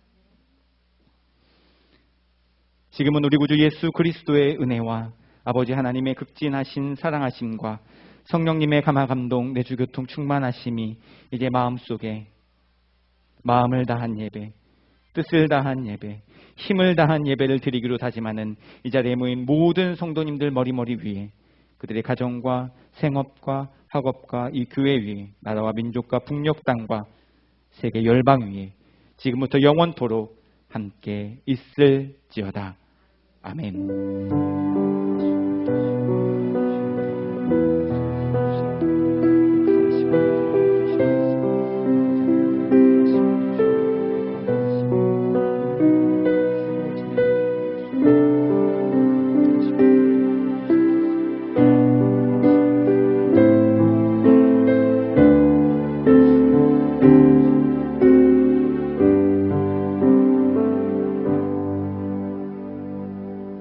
지금은 우리 구주 예수 그리스도의 은혜와 아버지 하나님의 극진하신 사랑하심과 성령님의 감화감동 내주교통 충만하심이 이제 마음속에 마음을 다한 예배, 뜻을 다한 예배, 힘을 다한 예배를 드리기로 다짐하는 이 자리에 모인 모든 성도님들 머리머리 위에 그들의 가정과 생업과 학업과 이 교회 위에 나라와 민족과 북녘 땅과 세계 열방 위에 지금부터 영원토록 함께 있을지어다. 아멘.